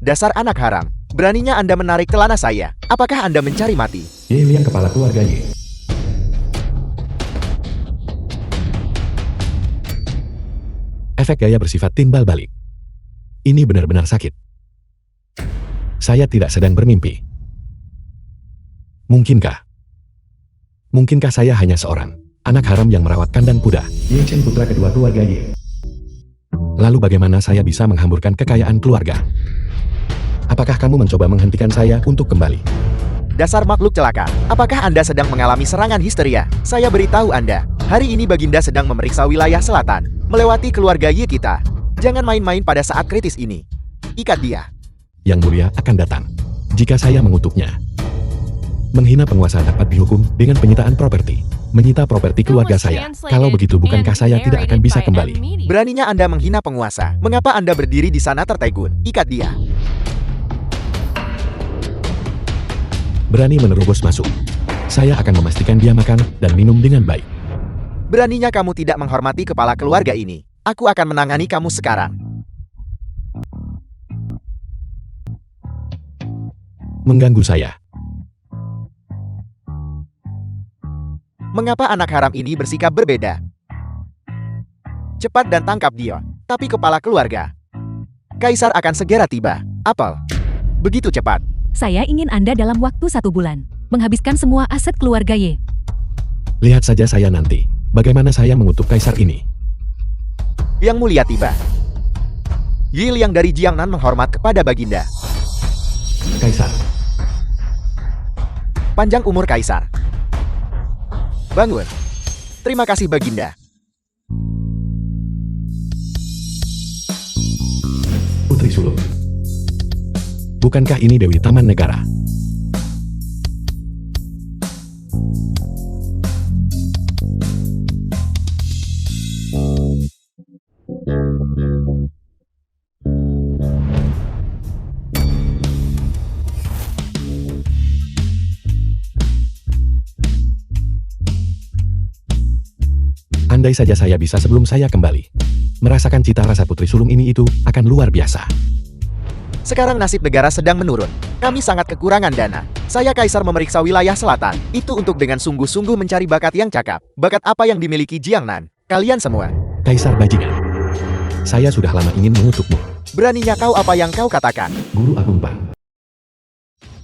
Dasar anak haram. Beraninya Anda menarik celana saya. Apakah Anda mencari mati? Ye Liang kepala keluarga Ye. Efek gaya bersifat timbal balik. Ini benar-benar sakit. Saya tidak sedang bermimpi. Mungkinkah saya hanya seorang anak haram yang merawat kandang kuda? Ye Chen putra kedua keluarga Ye. Lalu bagaimana saya bisa menghamburkan kekayaan keluarga? Apakah kamu mencoba menghentikan saya untuk kembali? Dasar makhluk celaka. Apakah Anda sedang mengalami serangan histeria? Saya beritahu Anda, hari ini Baginda sedang memeriksa wilayah selatan, melewati keluarga Ye kita. Jangan main-main pada saat kritis ini. Ikat dia. Yang mulia akan datang jika saya mengutuknya. Menghina penguasa dapat dihukum dengan penyitaan properti. Menyita properti keluarga saya. Kalau begitu bukankah saya tidak akan bisa kembali? Beraninya Anda menghina penguasa. Mengapa Anda berdiri di sana tertegun? Ikat dia. Berani menerobos masuk. Saya akan memastikan dia makan dan minum dengan baik. Beraninya kamu tidak menghormati kepala keluarga ini. Aku akan menangani kamu sekarang. Mengganggu saya. Mengapa anak haram ini bersikap berbeda? Cepat dan tangkap dia. Tapi kepala keluarga. Kaisar akan segera tiba. Apel. Begitu cepat. Saya ingin Anda dalam waktu 1 bulan menghabiskan semua aset keluarga Ye. Lihat saja saya nanti. Bagaimana saya mengutuk kaisar ini? Yang mulia tiba. Yi Liang dari Jiangnan menghormat kepada Baginda. Kaisar. Panjang umur Kaisar. Bangun. Terima kasih Baginda. Putri sulung. Bukankah ini Dewi Taman Negara? Andai saja saya bisa sebelum saya kembali. Merasakan cita rasa putri sulung ini itu akan luar biasa. Sekarang nasib negara sedang menurun. Kami sangat kekurangan dana. Saya Kaisar memeriksa wilayah selatan. Itu untuk dengan sungguh-sungguh mencari bakat yang cakap. Bakat apa yang dimiliki Jiangnan? Kalian semua. Kaisar bajingan. Saya sudah lama ingin mengutukmu. Beraninya kau apa yang kau katakan? Guru Agung Pang.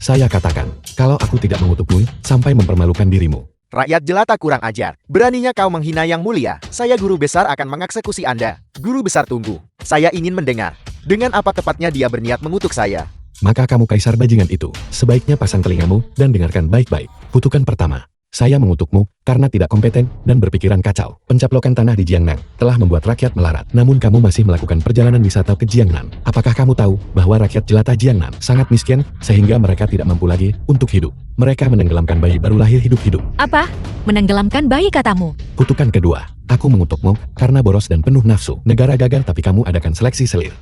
Saya katakan, kalau aku tidak mengutukmu sampai mempermalukan dirimu. Rakyat jelata kurang ajar. Beraninya kau menghina yang mulia. Saya guru besar akan mengeksekusi Anda. Guru besar tunggu. Saya ingin mendengar. Dengan apa tepatnya dia berniat mengutuk saya? Maka kamu kaisar bajingan itu, sebaiknya pasang telingamu dan dengarkan baik-baik. Kutukan pertama. Saya mengutukmu karena tidak kompeten dan berpikiran kacau. Pencaplokan tanah di Jiangnan telah membuat rakyat melarat. Namun kamu masih melakukan perjalanan wisata ke Jiangnan. Apakah kamu tahu bahwa rakyat jelata Jiangnan sangat miskin sehingga mereka tidak mampu lagi untuk hidup? Mereka menenggelamkan bayi baru lahir hidup-hidup. Apa? Menenggelamkan bayi katamu? Kutukan kedua. Aku mengutukmu karena boros dan penuh nafsu. Negara gagal tapi kamu adakan seleksi selir.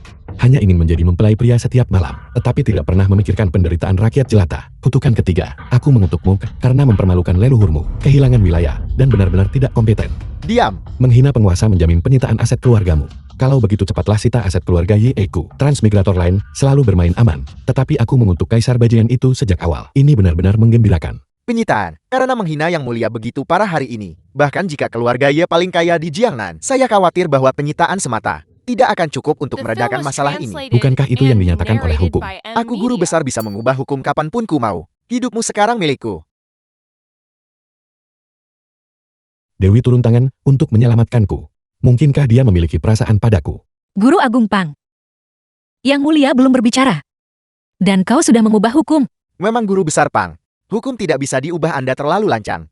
Hanya ingin menjadi mempelai pria setiap malam, tetapi tidak pernah memikirkan penderitaan rakyat jelata. Kutukan ketiga. Aku mengutukmu karena mempermalukan leluhurmu, kehilangan wilayah, dan benar-benar tidak kompeten. Diam. Menghina penguasa menjamin penyitaan aset keluargamu. Kalau begitu cepatlah sita aset keluarga Yeku. Transmigrator lain selalu bermain aman. Tetapi aku mengutuk kaisar bajingan itu sejak awal. Ini benar-benar menggembirakan. Penyitaan. Karena menghina yang mulia begitu parah hari ini. Bahkan jika keluarga Ye paling kaya di Jiangnan, saya khawatir bahwa penyitaan semata tidak akan cukup untuk meredakan masalah ini. Bukankah itu yang dinyatakan oleh hukum? Aku guru besar bisa mengubah hukum kapanpun ku mau. Hidupmu sekarang milikku. Dewi turun tangan untuk menyelamatkanku. Mungkinkah dia memiliki perasaan padaku? Guru Agung Pang. Yang mulia belum berbicara. Dan kau sudah mengubah hukum. Memang guru besar Pang. Hukum tidak bisa diubah, Anda terlalu lancang.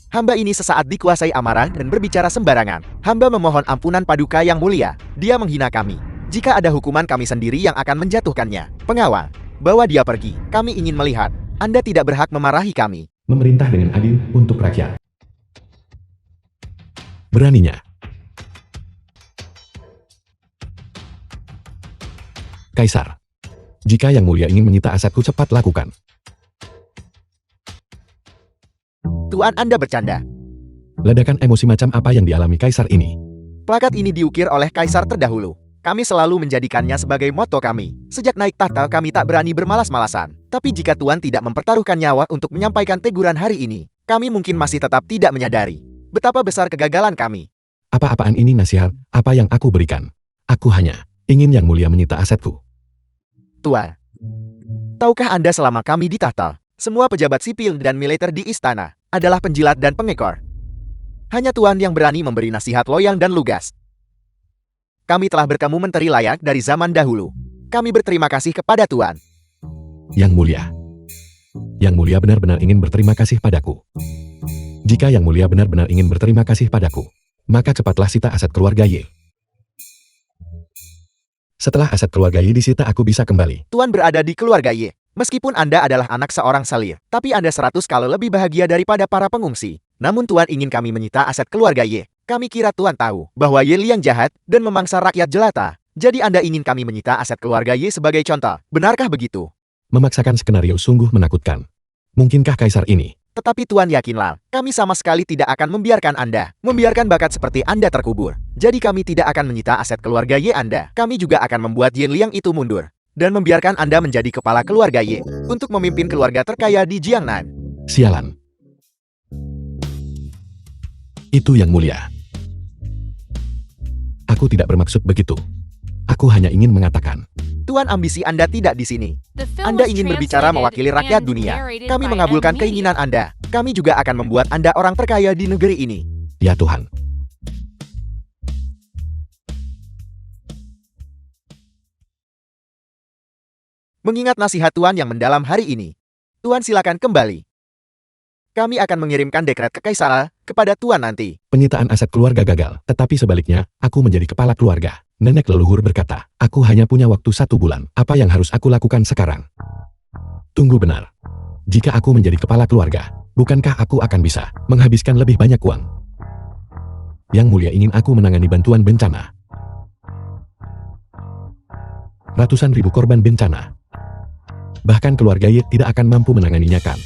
Hamba ini sesaat dikuasai amarah dan berbicara sembarangan. Hamba memohon ampunan paduka yang mulia. Dia menghina kami. Jika ada hukuman kami sendiri yang akan menjatuhkannya. Pengawal, bawa dia pergi. Kami ingin melihat. Anda tidak berhak memarahi kami. Memerintah dengan adil untuk rakyat. Beraninya. Kaisar. Jika yang mulia ingin menyita asetku, cepat lakukan. Tuan, Anda bercanda. Ledakan emosi macam apa yang dialami kaisar ini? Plakat ini diukir oleh kaisar terdahulu. Kami selalu menjadikannya sebagai moto kami. Sejak naik tahta kami tak berani bermalas-malasan. Tapi jika Tuan tidak mempertaruhkan nyawa untuk menyampaikan teguran hari ini, kami mungkin masih tetap tidak menyadari betapa besar kegagalan kami. Apa-apaan ini nasihat, apa yang aku berikan? Aku hanya ingin Yang Mulia menyita asetku. Tuan, tahukah Anda selama kami di tahta, semua pejabat sipil dan militer di istana adalah penjilat dan pengekor. Hanya Tuan yang berani memberi nasihat loyang dan lugas. Kami telah bertemu menteri layak dari zaman dahulu. Kami berterima kasih kepada Tuan. Yang Mulia. Yang Mulia benar-benar ingin berterima kasih padaku. Jika Yang Mulia benar-benar ingin berterima kasih padaku, maka cepatlah sita aset keluarga Ye. Setelah aset keluarga Ye disita aku bisa kembali. Tuan berada di keluarga Ye. Meskipun Anda adalah anak seorang salir, tapi Anda 100 kali lebih bahagia daripada para pengungsi. Namun Tuan ingin kami menyita aset keluarga Ye. Kami kira Tuan tahu bahwa Ye Liang jahat dan memangsa rakyat jelata. Jadi Anda ingin kami menyita aset keluarga Ye sebagai contoh. Benarkah begitu? Memaksakan skenario sungguh menakutkan. Mungkinkah kaisar ini? Tetapi Tuan yakinlah, kami sama sekali tidak akan membiarkan Anda membiarkan bakat seperti Anda terkubur. Jadi kami tidak akan menyita aset keluarga Ye Anda. Kami juga akan membuat Ye Liang itu mundur dan membiarkan Anda menjadi kepala keluarga Ye untuk memimpin keluarga terkaya di Jiangnan. Sialan. Itu Yang Mulia. Aku tidak bermaksud begitu. Aku hanya ingin mengatakan. Tuan, ambisi Anda tidak di sini. Anda ingin berbicara mewakili rakyat dunia. Kami mengabulkan keinginan Anda. Kami juga akan membuat Anda orang terkaya di negeri ini. Ya Tuhan. Mengingat nasihat Tuan yang mendalam hari ini, Tuan silakan kembali. Kami akan mengirimkan dekret kekaisaran kepada Tuan nanti. Penyitaan aset keluarga gagal, tetapi sebaliknya, aku menjadi kepala keluarga. Nenek leluhur berkata, aku hanya punya waktu 1 bulan. Apa yang harus aku lakukan sekarang? Tunggu benar. Jika aku menjadi kepala keluarga, bukankah aku akan bisa menghabiskan lebih banyak uang? Yang Mulia ingin aku menangani bantuan bencana. Ratusan ribu korban bencana. Bahkan keluarga Ye tidak akan mampu menanganinya kan?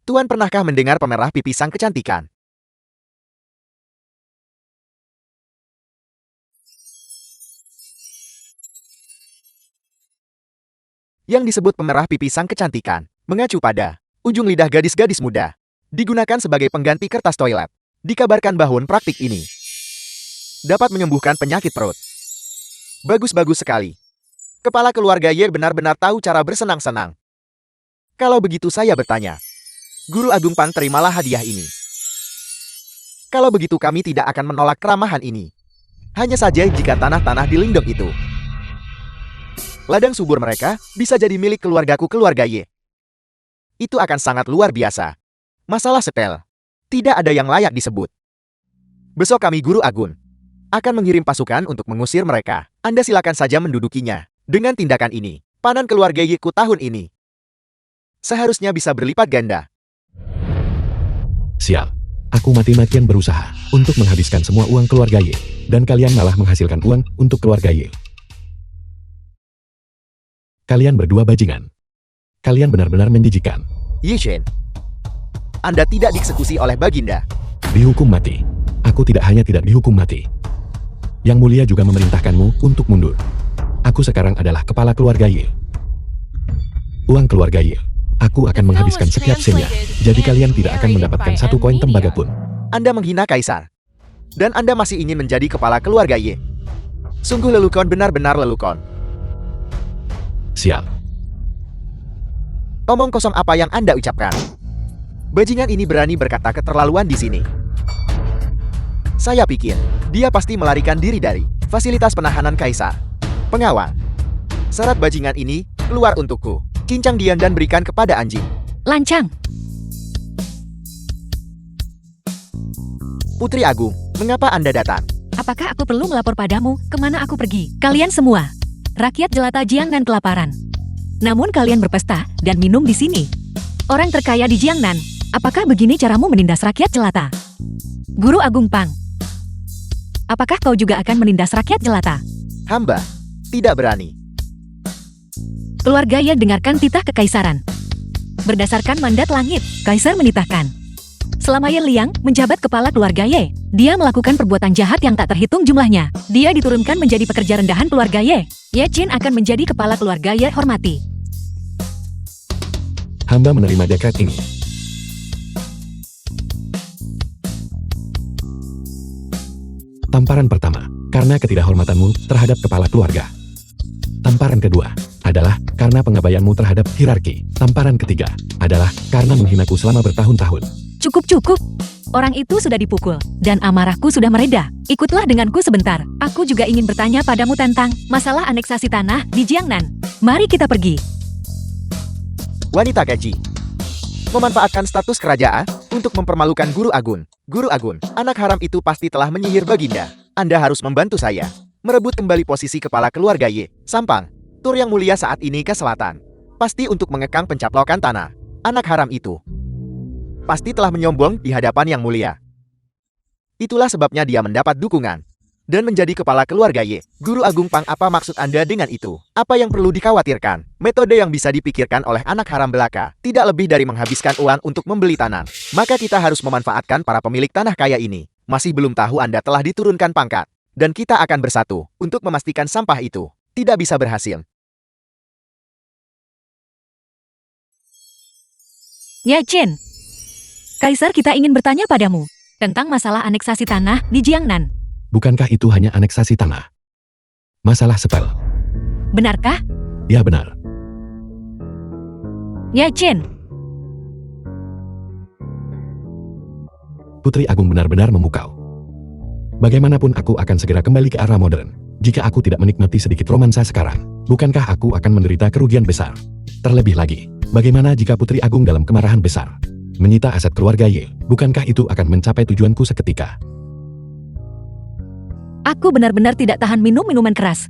Tuan pernahkah mendengar pemerah pipi sang kecantikan? Yang disebut pemerah pipi sang kecantikan mengacu pada ujung lidah gadis-gadis muda. Digunakan sebagai pengganti kertas toilet. Dikabarkan bahwa praktik ini dapat menyembuhkan penyakit perut. Bagus-bagus sekali. Kepala keluarga Ye benar-benar tahu cara bersenang-senang. Kalau begitu saya bertanya, Guru Agung Pang, terimalah hadiah ini. Kalau begitu kami tidak akan menolak keramahan ini. Hanya saja jika tanah-tanah di Lingdong itu, ladang subur mereka bisa jadi milik keluarga Ye. Itu akan sangat luar biasa. Masalah setel. Tidak ada yang layak disebut. Besok kami Guru Agung akan mengirim pasukan untuk mengusir mereka. Anda silakan saja mendudukinya. Dengan tindakan ini, panen keluarga Ye ku tahun ini seharusnya bisa berlipat ganda. Sial. Aku mati-matian berusaha untuk menghabiskan semua uang keluarga Ye. Dan kalian malah menghasilkan uang untuk keluarga Ye. Kalian berdua bajingan. Kalian benar-benar menjijikan. Ye Shen, Anda tidak dieksekusi oleh Baginda. Dihukum mati. Aku tidak hanya tidak dihukum mati. Yang Mulia juga memerintahkanmu untuk mundur. Aku sekarang adalah kepala keluarga Ye. Uang keluarga Ye. Aku akan menghabiskan setiap sennya. Jadi kalian tidak akan mendapatkan 1 koin tembaga pun. Anda menghina kaisar. Dan Anda masih ingin menjadi kepala keluarga Ye. Sungguh lelukon, benar-benar lelukon. Sial. Omong kosong apa yang Anda ucapkan? Bajingan ini berani berkata keterlaluan di sini. Saya pikir, dia pasti melarikan diri dari fasilitas penahanan kaisar. Pengawal, syarat bajingan ini keluar untukku. Cincang dia dan berikan kepada anjing. Lancang. Putri Agung, mengapa Anda datang? Apakah aku perlu melapor padamu kemana aku pergi? Kalian semua, rakyat jelata Jiangnan kelaparan. Namun kalian berpesta dan minum di sini. Orang terkaya di Jiangnan, apakah begini caramu menindas rakyat jelata? Guru Agung Pang, apakah kau juga akan menindas rakyat jelata? Hamba tidak berani. Keluarga Ye dengarkan titah kekaisaran. Berdasarkan mandat langit, kaisar menitahkan selama Ye Liang menjabat kepala keluarga Ye, Dia melakukan perbuatan jahat yang tak terhitung jumlahnya. Dia diturunkan menjadi pekerja rendahan keluarga Ye. Ye Jin akan menjadi kepala keluarga Ye hormati. Hamba menerima dekret ini. Tamparan pertama, karena ketidakhormatanmu terhadap kepala keluarga. Tamparan kedua adalah karena pengabaianmu terhadap hierarki. Tamparan ketiga adalah karena menghinaku selama bertahun-tahun. Cukup. Orang itu sudah dipukul, dan amarahku sudah mereda. Ikutlah denganku sebentar. Aku juga ingin bertanya padamu tentang masalah aneksasi tanah di Jiangnan. Mari kita pergi. Wanita keji memanfaatkan status kerajaan untuk mempermalukan Guru Agun. Guru Agun, anak haram itu pasti telah menyihir Baginda. Anda harus membantu saya merebut kembali posisi kepala keluarga Ye. Sampang, tur yang mulia saat ini ke selatan. Pasti untuk mengekang pencaplokan tanah. Anak haram itu pasti telah menyombong di hadapan yang mulia. Itulah sebabnya dia mendapat dukungan dan menjadi kepala keluarga Ye. Guru Agung Pang, apa maksud Anda dengan itu? Apa yang perlu dikhawatirkan? Metode yang bisa dipikirkan oleh anak haram belaka tidak lebih dari menghabiskan uang untuk membeli tanah. Maka kita harus memanfaatkan para pemilik tanah kaya ini. Masih belum tahu Anda telah diturunkan pangkat. Dan kita akan bersatu untuk memastikan sampah itu tidak bisa berhasil. Ye Jin, Kaisar kita ingin bertanya padamu tentang masalah aneksasi tanah di Jiangnan. Bukankah itu hanya aneksasi tanah? Masalah sepel. Benarkah? Ya benar. Ye Jin, Putri Agung benar-benar memukau. Bagaimanapun aku akan segera kembali ke arah modern. Jika aku tidak menikmati sedikit romansa sekarang, bukankah aku akan menderita kerugian besar? Terlebih lagi, bagaimana jika Putri Agung dalam kemarahan besar menyita aset keluarga Ye? Bukankah itu akan mencapai tujuanku seketika? aku benar-benar tidak tahan minum minuman keras.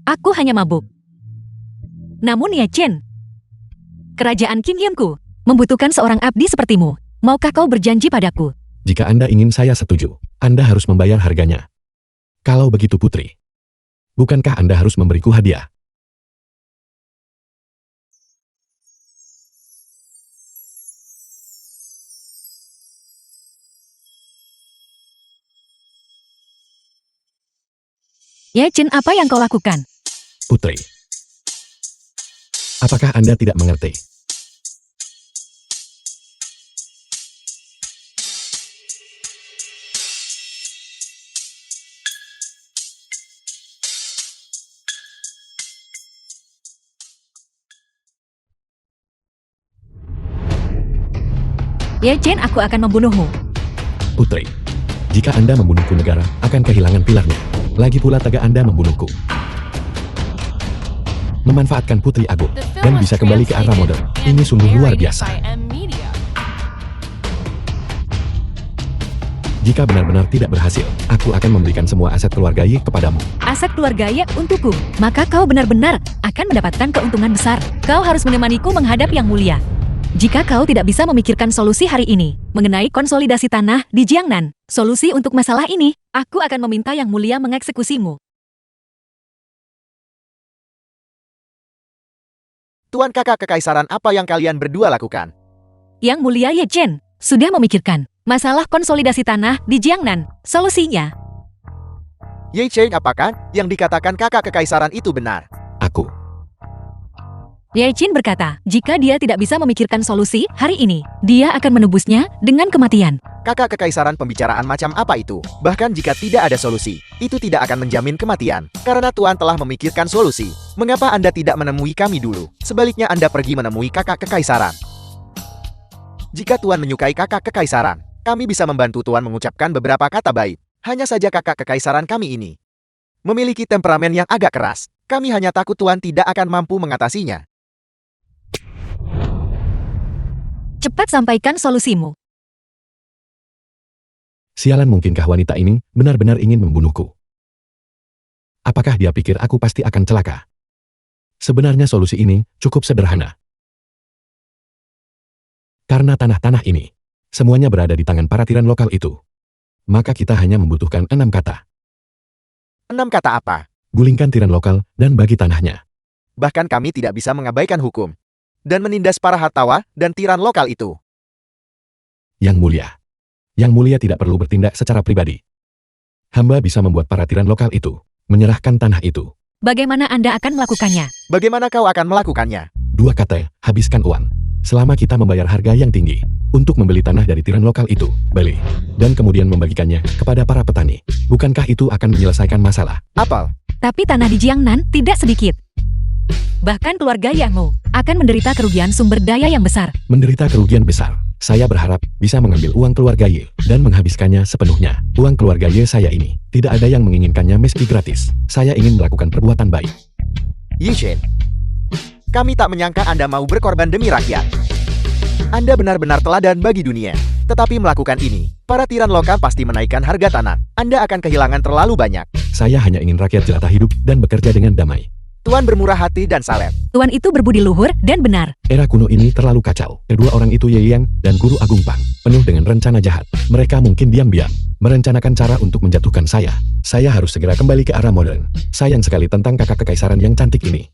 Aku hanya mabuk. Namun Ye Jin, kerajaan Qingyamku membutuhkan seorang abdi sepertimu. Maukah kau berjanji padaku? Jika Anda ingin saya setuju, Anda harus membayar harganya. Kalau begitu Putri, bukankah Anda harus memberiku hadiah? Ye Jin, apa yang kau lakukan? Putri, apakah Anda tidak mengerti? Ye Jin, aku akan membunuhmu. Putri, jika Anda membunuhku, negara akan kehilangan pilarnya. Lagi pula tega Anda membunuhku. Memanfaatkan Putri Agung dan bisa kembali ke arah modern. Ini sungguh luar biasa. Jika benar-benar tidak berhasil, aku akan memberikan semua aset keluarga Ye kepadamu. Aset keluarga Ye untukku, maka kau benar-benar akan mendapatkan keuntungan besar. Kau harus menemaniku menghadap yang mulia. Jika kau tidak bisa memikirkan solusi hari ini mengenai konsolidasi tanah di Jiangnan, solusi untuk masalah ini, aku akan meminta yang mulia mengeksekusimu. Tuan kakak kekaisaran, apa yang kalian berdua lakukan? Yang mulia Ye Jin sudah memikirkan masalah konsolidasi tanah di Jiangnan. Solusinya, Ye Cheng, apakah yang dikatakan kakak kekaisaran itu benar? Aku. Ye Jin berkata, jika dia tidak bisa memikirkan solusi hari ini, dia akan menebusnya dengan kematian. Kakak kekaisaran, pembicaraan macam apa itu? Bahkan jika tidak ada solusi, itu tidak akan menjamin kematian. Karena Tuan telah memikirkan solusi. Mengapa Anda tidak menemui kami dulu? Sebaliknya Anda pergi menemui kakak kekaisaran. Jika Tuan menyukai kakak kekaisaran, kami bisa membantu Tuan mengucapkan beberapa kata baik. Hanya saja kakak kekaisaran kami ini memiliki temperamen yang agak keras. Kami hanya takut Tuan tidak akan mampu mengatasinya. Cepat sampaikan solusimu. Sialan, mungkinkah wanita ini benar-benar ingin membunuhku? Apakah dia pikir aku pasti akan celaka? Sebenarnya solusi ini cukup sederhana. Karena tanah-tanah ini semuanya berada di tangan para tiran lokal itu, maka kita hanya membutuhkan 6 kata. 6 kata apa? Gulingkan tiran lokal dan bagi tanahnya. Bahkan kami tidak bisa mengabaikan hukum dan menindas para hartawan dan tiran lokal itu. Yang mulia, Yang Mulia tidak perlu bertindak secara pribadi. Hamba bisa membuat para tiran lokal itu menyerahkan tanah itu. Bagaimana Anda akan melakukannya? Bagaimana kau akan melakukannya? 2 kata, habiskan uang. Selama kita membayar harga yang tinggi untuk membeli tanah dari tiran lokal itu, beli, dan kemudian membagikannya kepada para petani. Bukankah itu akan menyelesaikan masalah? Apel, Tapi tanah di Jiangnan tidak sedikit. Bahkan keluarga Yang Mo akan menderita kerugian sumber daya yang besar. Menderita kerugian besar. Saya berharap bisa mengambil uang keluarga Y dan menghabiskannya sepenuhnya. Uang keluarga Y saya ini tidak ada yang menginginkannya meski gratis. Saya ingin melakukan perbuatan baik. Yi Chen, kami tak menyangka Anda mau berkorban demi rakyat. Anda benar-benar teladan bagi dunia. Tetapi melakukan ini, para tiran lokal pasti menaikkan harga tanah. Anda akan kehilangan terlalu banyak. Saya hanya ingin rakyat jelata hidup dan bekerja dengan damai. Tuan bermurah hati dan saleh. Tuan itu berbudi luhur dan benar. Era kuno ini terlalu kacau. Kedua orang itu Ye Yang dan Guru Agung Pang, penuh dengan rencana jahat. Mereka mungkin diam-diam merencanakan cara untuk menjatuhkan saya. Saya harus segera kembali ke arah modern. Sayang sekali tentang kakak kekaisaran yang cantik ini.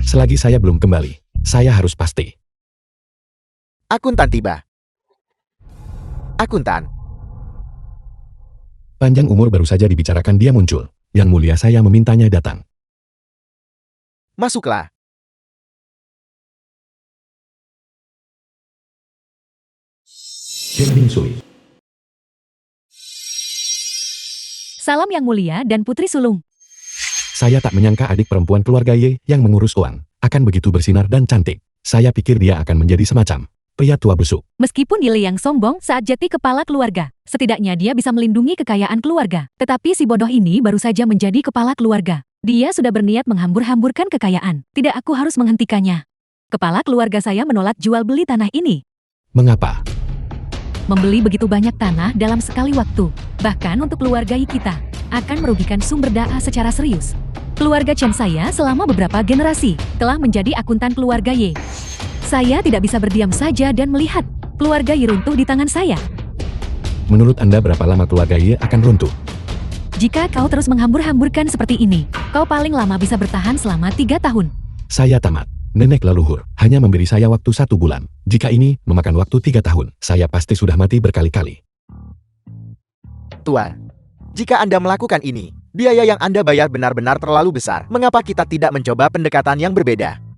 Selagi saya belum kembali, saya harus pasti. Akuntan tiba. Akuntan, Panjang umur baru saja dibicarakan dia muncul. Yang Mulia saya memintanya datang. masuklah. Chen Bingsui. Salam Yang Mulia dan Putri Sulung. Saya tak menyangka adik perempuan keluarga Ye yang mengurus uang akan begitu bersinar dan cantik. Saya pikir dia akan menjadi semacam pria tua busuk. Meskipun Yili yang sombong saat jadi kepala keluarga, setidaknya dia bisa melindungi kekayaan keluarga. Tetapi si bodoh ini baru saja menjadi kepala keluarga. Dia sudah berniat menghambur-hamburkan kekayaan. Tidak, aku harus menghentikannya. Kepala keluarga saya menolak jual beli tanah ini. Mengapa? Membeli begitu banyak tanah dalam sekali waktu, bahkan untuk keluarga kita, akan merugikan sumber daya secara serius. Keluarga Chen saya selama beberapa generasi telah menjadi akuntan keluarga Ye. Saya tidak bisa berdiam saja dan melihat keluarga Ye runtuh di tangan saya. Menurut Anda berapa lama keluarga Ye akan runtuh? Jika kau terus menghambur-hamburkan seperti ini, kau paling lama bisa bertahan selama 3 tahun. Saya tamat. Nenek leluhur hanya memberi saya waktu 1 bulan. Jika ini memakan waktu 3 tahun, saya pasti sudah mati berkali-kali. Tuan, jika Anda melakukan ini, biaya yang Anda bayar benar-benar terlalu besar. Mengapa kita tidak mencoba pendekatan yang berbeda?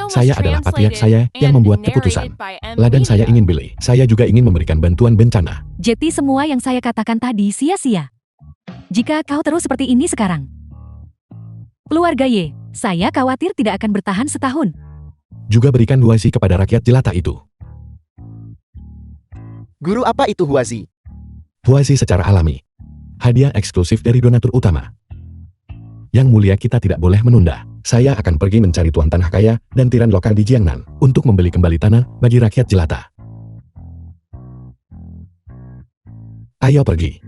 Saya adalah patriark saya yang membuat keputusan. Ladang saya ingin beli. Saya juga ingin memberikan bantuan bencana. Jadi semua yang saya katakan tadi sia-sia. Jika kau terus seperti ini sekarang. Keluarga Ye, saya khawatir tidak akan bertahan setahun. Juga berikan huasi kepada rakyat jelata itu. Guru, apa itu huasi? Huasi secara alami. Hadiah eksklusif dari donatur utama. Yang Mulia, kita tidak boleh menunda. Saya akan pergi mencari tuan tanah kaya dan tiran lokal di Jiangnan untuk membeli kembali tanah bagi rakyat jelata. Ayo pergi.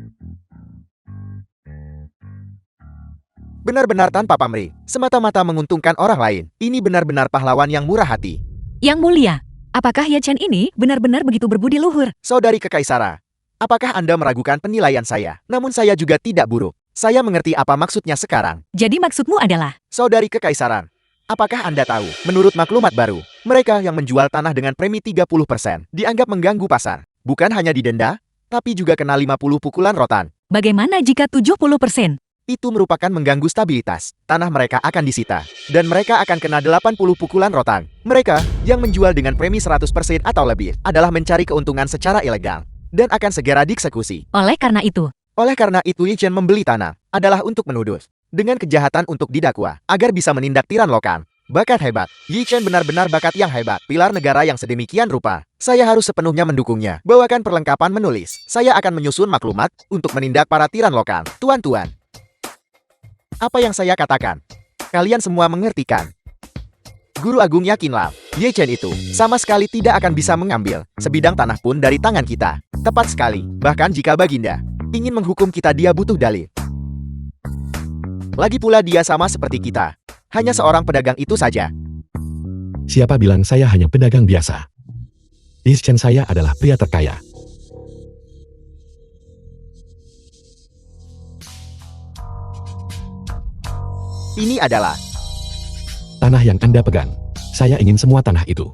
Benar-benar tanpa pamrih, semata-mata menguntungkan orang lain. Ini benar-benar pahlawan yang murah hati. Yang Mulia, apakah Ye Chen ini benar-benar begitu berbudi luhur? Saudari Kekaisara, apakah Anda meragukan penilaian saya? Namun saya juga tidak buruk. Saya mengerti apa maksudnya sekarang. Jadi maksudmu adalah, Saudari Kekaisaran, apakah Anda tahu, menurut maklumat baru, mereka yang menjual tanah dengan premi 30% dianggap mengganggu pasar. Bukan hanya didenda, tapi juga kena 50 pukulan rotan. bagaimana jika 70%? Itu merupakan mengganggu stabilitas. Tanah mereka akan disita, dan mereka akan kena 80 pukulan rotan. Mereka yang menjual dengan premi 100% atau lebih adalah mencari keuntungan secara ilegal dan akan segera dieksekusi. Oleh karena itu, Yi Chen membeli tanah adalah untuk menuduh dengan kejahatan untuk didakwa agar bisa menindak tiran lokal. Bakat hebat. Yi Chen benar-benar bakat yang hebat. Pilar negara yang sedemikian rupa. Saya harus sepenuhnya mendukungnya. Bawakan perlengkapan menulis. Saya akan menyusun maklumat untuk menindak para tiran lokal. Tuan-tuan, apa yang saya katakan, kalian semua mengertikan. Guru Agung yakinlah, Yi Chen itu sama sekali tidak akan bisa mengambil sebidang tanah pun dari tangan kita. Tepat sekali. Bahkan jika Baginda ingin menghukum kita, dia butuh dalil. Lagi pula dia sama seperti kita. Hanya seorang pedagang itu saja. Siapa bilang saya hanya pedagang biasa? Yi Chen saya adalah pria terkaya. Ini adalah Tanah yang Anda pegang. Saya ingin semua tanah itu.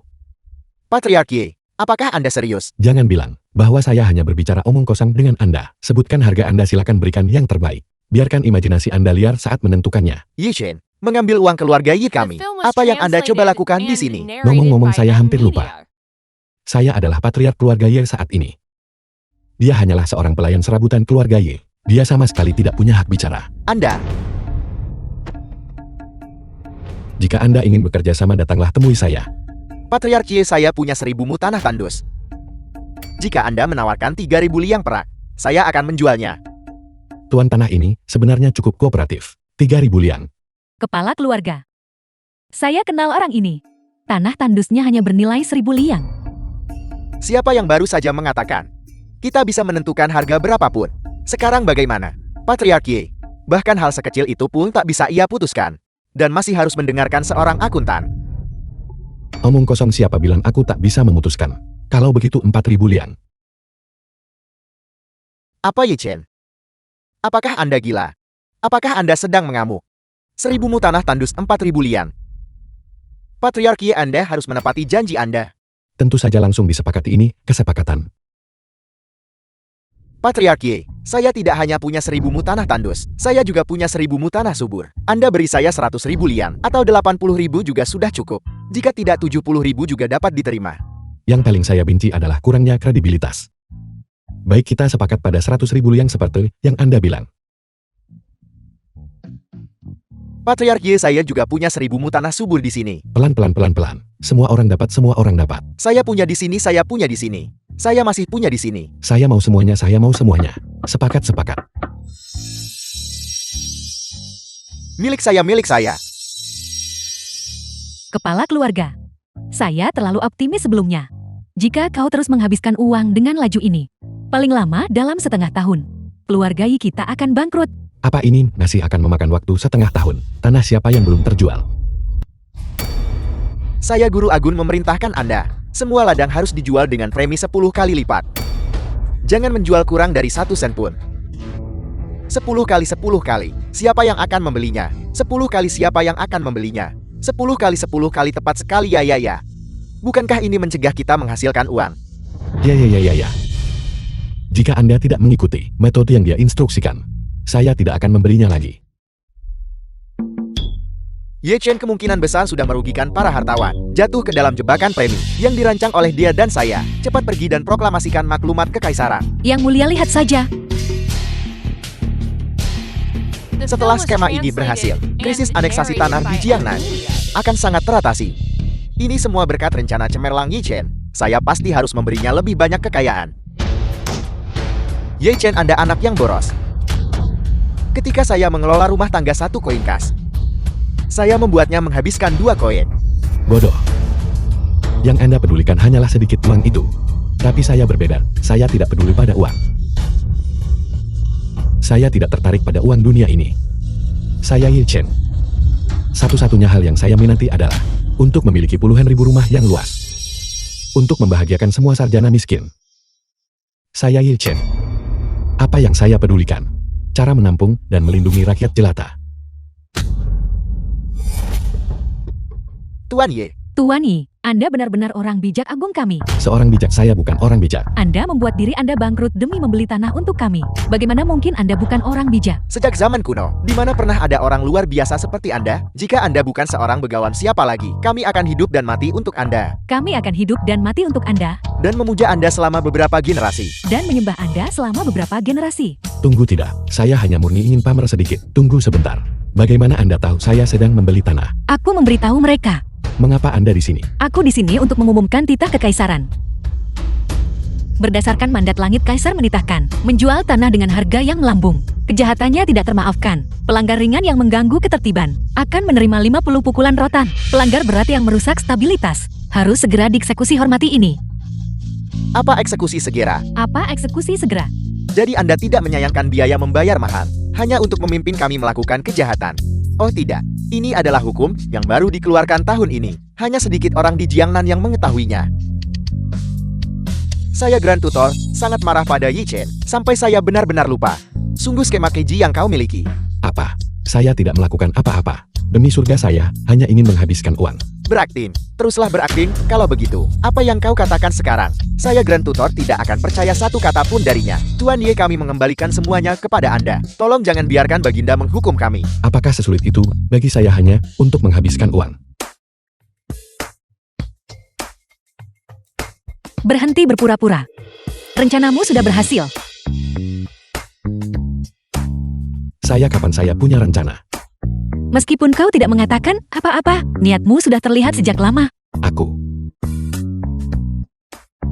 Patriark Ye. Apakah Anda serius? Jangan bilang bahwa saya hanya berbicara omong kosong dengan Anda. Sebutkan harga Anda, silakan berikan yang terbaik. Biarkan imajinasi Anda liar saat menentukannya. Yi Chen, mengambil uang keluarga Yi kami. Apa yang Anda coba lakukan di sini? Ngomong-ngomong, saya hampir lupa. Saya adalah patriark keluarga Ye saat ini. Dia hanyalah seorang pelayan serabutan keluarga Ye. Dia sama sekali tidak punya hak bicara. Anda, Jika Anda ingin bekerja sama, datanglah temui saya. Patriark Yi, saya punya 1000 mu tanah tandus. Jika Anda menawarkan 3000 liang perak, saya akan menjualnya. Tuan tanah ini sebenarnya cukup kooperatif. 3.000 liang. Kepala keluarga. Saya kenal orang ini. Tanah tandusnya hanya bernilai 1000 liang. Siapa yang baru saja mengatakan? Kita bisa menentukan harga berapapun. Sekarang bagaimana? Patriark Yi, bahkan hal sekecil itu pun tak bisa ia putuskan. Dan masih harus mendengarkan seorang akuntan. Omong kosong, siapa bilang aku tak bisa memutuskan? Kalau begitu 4.000 liang. Apa Yi Chen? Apakah Anda gila? Apakah Anda sedang mengamuk? 1000 mu tanah tandus 4.000 liang. Patriark Yi, Anda harus menepati janji Anda. Tentu saja, langsung disepakati, ini kesepakatan. Patriark Yi, saya tidak hanya punya 1000 mu tanah tandus, saya juga punya 1000 mu tanah subur. Anda beri saya 100.000 liang, atau 80.000 juga sudah cukup. Jika tidak 70.000 juga dapat diterima. Yang paling saya benci adalah kurangnya kredibilitas. Baik, kita sepakat pada 100.000 liang seperti yang Anda bilang. Patriark Yi, saya juga punya 1000 mu tanah subur di sini. Pelan-pelan. Semua orang dapat, semua orang dapat. Saya punya di sini, saya punya di sini. Saya masih punya di sini. Saya mau semuanya, saya mau semuanya. Sepakat. Milik saya, milik saya. Kepala keluarga. Saya terlalu optimis sebelumnya. Jika kau terus menghabiskan uang dengan laju ini, paling lama dalam setengah tahun, keluarga Yi kita akan bangkrut. Apa ini masih akan memakan waktu setengah tahun? Tanah siapa yang belum terjual? Saya Guru Agun memerintahkan Anda. Semua ladang harus dijual dengan premi 10 kali lipat. Jangan menjual kurang dari 1 sen pun. 10 kali 10 kali. Siapa yang akan membelinya? 10 kali siapa yang akan membelinya? 10 kali 10 kali tepat sekali, ya. Bukankah ini mencegah kita menghasilkan uang? Ya. Jika Anda tidak mengikuti metode yang dia instruksikan, saya tidak akan membelinya lagi. Ye Chen kemungkinan besar sudah merugikan para hartawan, jatuh ke dalam jebakan premi yang dirancang oleh dia dan saya. Cepat pergi dan proklamasikan maklumat kekaisaran. Yang mulia, lihat saja. Setelah skema ini berhasil, krisis aneksasi tanah di Jiangnan akan sangat teratasi. Ini semua berkat rencana cemerlang Yi Chen. Saya pasti harus memberinya lebih banyak kekayaan. Ye Chen, Anda anak yang boros. Ketika saya mengelola rumah tangga 1 koin kas, saya membuatnya menghabiskan 2 koin. Bodoh. Yang Anda pedulikan hanyalah sedikit uang itu. Tapi saya berbeda, saya tidak peduli pada uang. Saya tidak tertarik pada uang dunia ini. Saya Yi Chen. Satu-satunya hal yang saya minati adalah untuk memiliki puluhan ribu rumah yang luas. Untuk membahagiakan semua sarjana miskin. Saya Yi Chen. Apa yang saya pedulikan? Cara menampung dan melindungi rakyat jelata. Tuan Ye, Tuan Yi, Anda benar-benar orang bijak agung kami. Seorang bijak, saya bukan orang bijak. Anda membuat diri Anda bangkrut demi membeli tanah untuk kami. Bagaimana mungkin Anda bukan orang bijak? sejak zaman kuno, di mana pernah ada orang luar biasa seperti Anda? Jika Anda bukan seorang begawan, siapa lagi? Kami akan hidup dan mati untuk Anda. Kami akan hidup dan mati untuk Anda, Dan memuja Anda selama beberapa generasi. dan menyembah Anda selama beberapa generasi. Tunggu, tidak. Saya hanya murni ingin pamer sedikit. Tunggu sebentar. Bagaimana Anda tahu saya sedang membeli tanah? Aku memberitahu mereka. Mengapa Anda di sini? Aku di sini untuk mengumumkan titah kekaisaran. Berdasarkan mandat langit, Kaisar menitahkan menjual tanah dengan harga yang melambung. Kejahatannya tidak termaafkan. Pelanggar ringan yang mengganggu ketertiban akan menerima 50 pukulan rotan. Pelanggar berat yang merusak stabilitas harus segera dieksekusi. Hormati ini. Apa eksekusi segera? Apa eksekusi segera? Jadi Anda tidak menyayangkan biaya membayar mahal, hanya untuk memimpin kami melakukan kejahatan. Oh tidak, ini adalah hukum yang baru dikeluarkan tahun ini. Hanya sedikit orang di Jiangnan yang mengetahuinya. Saya Grand Tutor sangat marah pada Yi Chen, sampai saya benar-benar lupa. Sungguh skema keji yang kau miliki. Apa? Saya tidak melakukan apa-apa. Demi surga, saya hanya ingin menghabiskan uang. Berakting. Teruslah berakting, kalau begitu. Apa yang kau katakan sekarang? Saya Grand Tutor tidak akan percaya satu kata pun darinya. Tuan Ye, kami mengembalikan semuanya kepada Anda. Tolong jangan biarkan Baginda menghukum kami. Apakah sesulit itu bagi saya hanya untuk menghabiskan uang? Berhenti berpura-pura. Rencanamu sudah berhasil. Kapan saya punya rencana? Meskipun kau tidak mengatakan apa-apa, niatmu sudah terlihat sejak lama.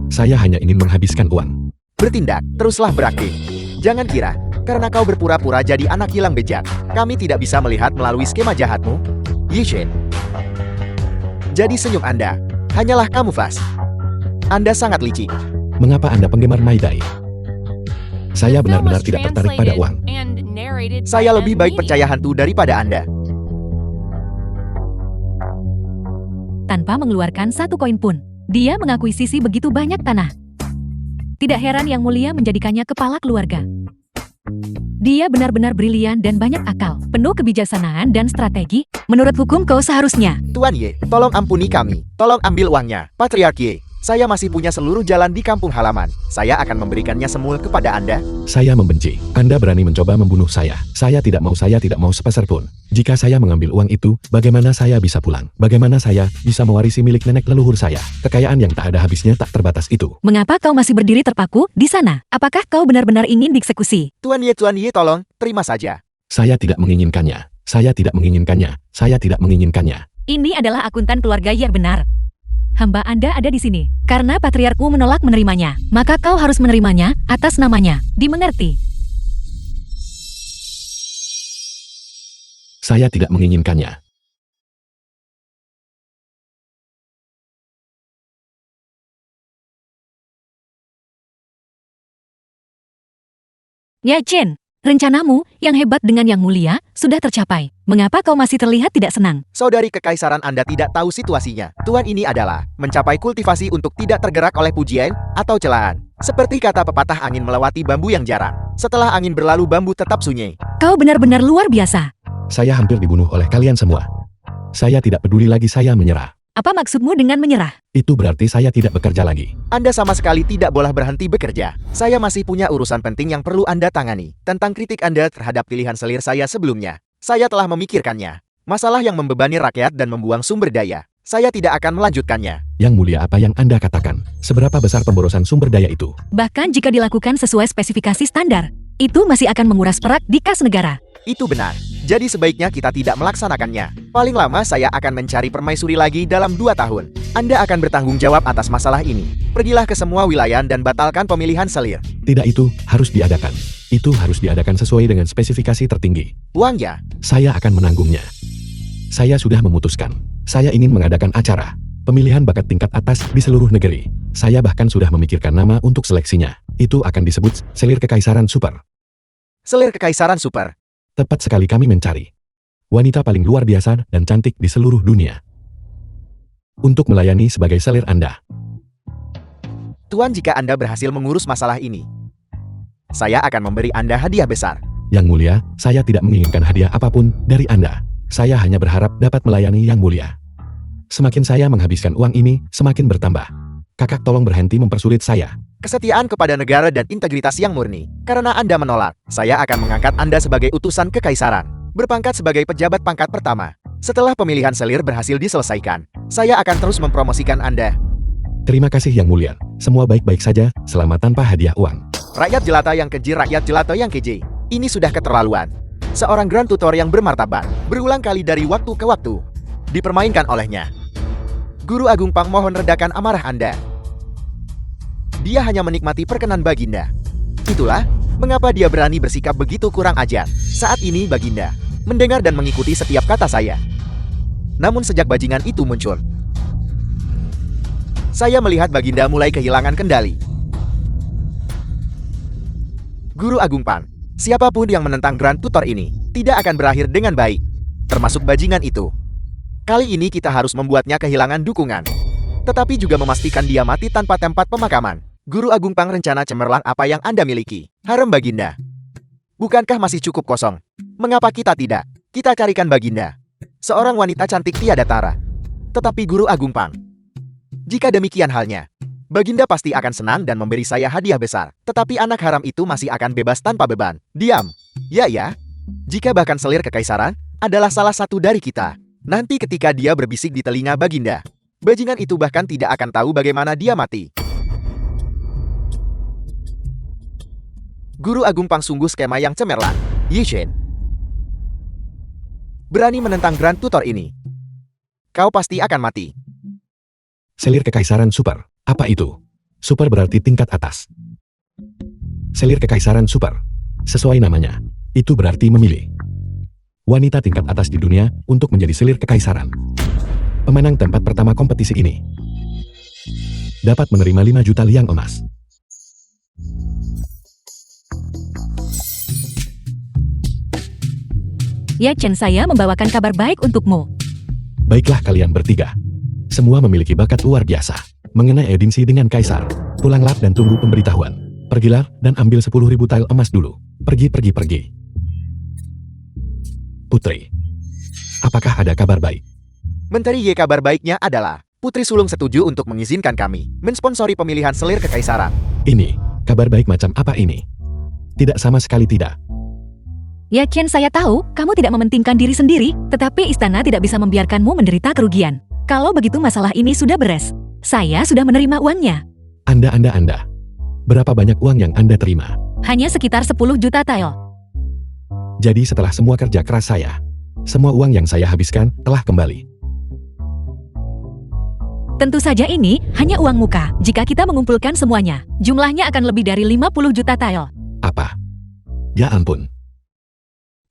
Saya hanya ingin menghabiskan uang. Bertindak, teruslah berakting. Jangan kira, karena kau berpura-pura jadi anak hilang bejat, kami tidak bisa melihat melalui skema jahatmu. Yishin. Jadi senyum Anda, hanyalah kamuflas. Anda sangat licik. Mengapa Anda penggemar Maidai? Saya benar-benar tidak tertarik pada uang. Saya lebih baik percaya hantu daripada Anda. Tanpa mengeluarkan satu koin pun, dia mengakuisisi begitu banyak tanah. Tidak heran Yang Mulia menjadikannya kepala keluarga. Dia benar-benar brilian dan banyak akal, penuh kebijaksanaan dan strategi. Menurut hukum kau seharusnya. Tuan Ye, tolong ampuni kami. Tolong ambil uangnya. Patriark Ye, saya masih punya seluruh jalan di kampung halaman. Saya akan memberikannya semul kepada Anda. Saya membenci. Anda berani mencoba membunuh saya. Saya tidak mau sepeser pun. Jika saya mengambil uang itu, bagaimana saya bisa pulang? Bagaimana saya bisa mewarisi milik nenek leluhur saya? Kekayaan yang tak ada habisnya tak terbatas itu. Mengapa kau masih berdiri terpaku di sana? Apakah kau benar-benar ingin dieksekusi? Tuan Ye, tolong, terima saja. Saya tidak menginginkannya. Saya tidak menginginkannya. Saya tidak menginginkannya. Ini adalah akuntan keluarga yang benar. Hamba Anda ada di sini. Karena patriarkmu menolak menerimanya, maka kau harus menerimanya atas namanya. Dimengerti? Saya tidak menginginkannya. Ya Chen, rencanamu yang hebat dengan Yang Mulia sudah tercapai. Mengapa kau masih terlihat tidak senang? Saudari kekaisaran Anda tidak tahu situasinya. Tuan ini adalah mencapai kultivasi untuk tidak tergerak oleh pujian atau celaan. Seperti kata pepatah, angin melewati bambu yang jarang. Setelah angin berlalu, bambu tetap sunyi. Kau benar-benar luar biasa. Saya hampir dibunuh oleh kalian semua. Saya tidak peduli lagi, saya menyerah. Apa maksudmu dengan menyerah? Itu berarti saya tidak bekerja lagi. Anda sama sekali tidak boleh berhenti bekerja. Saya masih punya urusan penting yang perlu Anda tangani. Tentang kritik Anda terhadap pilihan selir saya sebelumnya. Saya telah memikirkannya. Masalah yang membebani rakyat dan membuang sumber daya. Saya tidak akan melanjutkannya. Yang Mulia, apa yang Anda katakan? Seberapa besar pemborosan sumber daya itu? Bahkan jika dilakukan sesuai spesifikasi standar, itu masih akan menguras perak di kas negara. Itu benar. Jadi sebaiknya kita tidak melaksanakannya. Paling lama saya akan mencari permaisuri lagi dalam 2 tahun. Anda akan bertanggung jawab atas masalah ini. Pergilah ke semua wilayah dan batalkan pemilihan selir. Tidak, itu harus diadakan. Itu harus diadakan sesuai dengan spesifikasi tertinggi. Uangnya? Saya akan menanggungnya. Saya sudah memutuskan. Saya ingin mengadakan acara pemilihan bakat tingkat atas di seluruh negeri. Saya bahkan sudah memikirkan nama untuk seleksinya. Itu akan disebut Selir Kekaisaran Super. Selir Kekaisaran Super. Tepat sekali, kami mencari wanita paling luar biasa dan cantik di seluruh dunia untuk melayani sebagai selir Anda. Tuan, jika Anda berhasil mengurus masalah ini, saya akan memberi Anda hadiah besar. Yang Mulia, saya tidak menginginkan hadiah apapun dari Anda. Saya hanya berharap dapat melayani Yang Mulia. Semakin saya menghabiskan uang ini, semakin bertambah. Kakak, tolong berhenti mempersulit saya. Kesetiaan kepada negara dan integritas yang murni. Karena Anda menolak, saya akan mengangkat Anda sebagai utusan kekaisaran. Berpangkat sebagai pejabat pangkat pertama. Setelah pemilihan selir berhasil diselesaikan, saya akan terus mempromosikan Anda. Terima kasih Yang Mulia. Semua baik-baik saja, selama tanpa hadiah uang. Rakyat jelata yang keji, rakyat jelata yang keji. Ini sudah keterlaluan. Seorang Grand Tutor yang bermartabat, berulang kali dari waktu ke waktu, dipermainkan olehnya. Guru Agung Pang, mohon redakan amarah Anda. Dia hanya menikmati perkenan Baginda. Itulah mengapa dia berani bersikap begitu kurang ajar. Saat ini Baginda mendengar dan mengikuti setiap kata saya. Namun sejak bajingan itu muncul, saya melihat Baginda mulai kehilangan kendali. Guru Agung Pang, siapapun yang menentang Grand Tutor ini tidak akan berakhir dengan baik, termasuk bajingan itu. Kali ini kita harus membuatnya kehilangan dukungan, tetapi juga memastikan dia mati tanpa tempat pemakaman. Guru Agung Pang, rencana cemerlang apa yang Anda miliki? Harem Baginda. Bukankah masih cukup kosong? Mengapa kita tidak? Kita carikan Baginda. Seorang wanita cantik tiada tara. Tetapi Guru Agung Pang, jika demikian halnya, Baginda pasti akan senang dan memberi saya hadiah besar. Tetapi anak haram itu masih akan bebas tanpa beban. Diam. Ya. Jika bahkan selir kekaisaran adalah salah satu dari kita, nanti ketika dia berbisik di telinga Baginda, bajingan itu bahkan tidak akan tahu bagaimana dia mati. Guru Agung Pang sungguh skema yang cemerlang. Yi Chen, berani menentang Grand Tutor ini, kau pasti akan mati. Selir kekaisaran super. Apa itu? Super berarti tingkat atas. Selir kekaisaran super. Sesuai namanya, itu berarti memilih wanita tingkat atas di dunia untuk menjadi selir kekaisaran. Pemenang tempat pertama kompetisi ini dapat menerima 5 juta liang emas. Ya Chen, saya membawakan kabar baik untukmu. Baiklah kalian bertiga. Semua memiliki bakat luar biasa mengenai edinsi dengan kaisar. Pulanglah dan tunggu pemberitahuan. Pergilah dan ambil 10.000 tael emas dulu. Pergi. Putri, apakah ada kabar baik? Menteri Ye, kabar baiknya adalah Putri Sulung setuju untuk mengizinkan kami mensponsori pemilihan selir kekaisaran. Ini, kabar baik macam apa ini? Tidak, sama sekali tidak. Ya Chen, saya tahu kamu tidak mementingkan diri sendiri, tetapi istana tidak bisa membiarkanmu menderita kerugian. Kalau begitu masalah ini sudah beres. Saya sudah menerima uangnya. Anda. Berapa banyak uang yang Anda terima? Hanya sekitar 10 juta tael. Jadi setelah semua kerja keras saya, semua uang yang saya habiskan telah kembali. Tentu saja ini hanya uang muka. Jika kita mengumpulkan semuanya, jumlahnya akan lebih dari 50 juta tael. Apa? Ya ampun.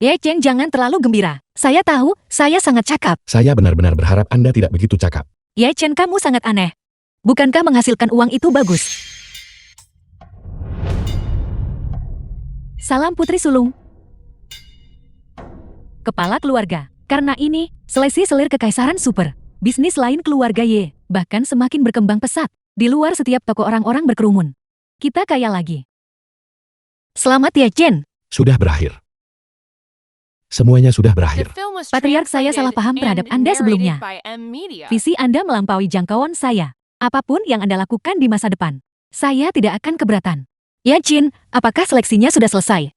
Ye Chen, jangan terlalu gembira. Saya tahu, saya sangat cakap. Saya benar-benar berharap Anda tidak begitu cakap. Ye Chen, kamu sangat aneh. Bukankah menghasilkan uang itu bagus? Salam Putri Sulung. Kepala keluarga. Karena ini, seleksi selir kekaisaran super. Bisnis lain keluarga Ye, bahkan semakin berkembang pesat. Di luar setiap toko orang-orang berkerumun. Kita kaya lagi. Selamat Ye Chen. Sudah berakhir. Semuanya sudah berakhir. Patriark, saya salah paham terhadap Anda sebelumnya. Visi Anda melampaui jangkauan saya. Apapun yang Anda lakukan di masa depan, saya tidak akan keberatan. Ya Chen, apakah seleksinya sudah selesai?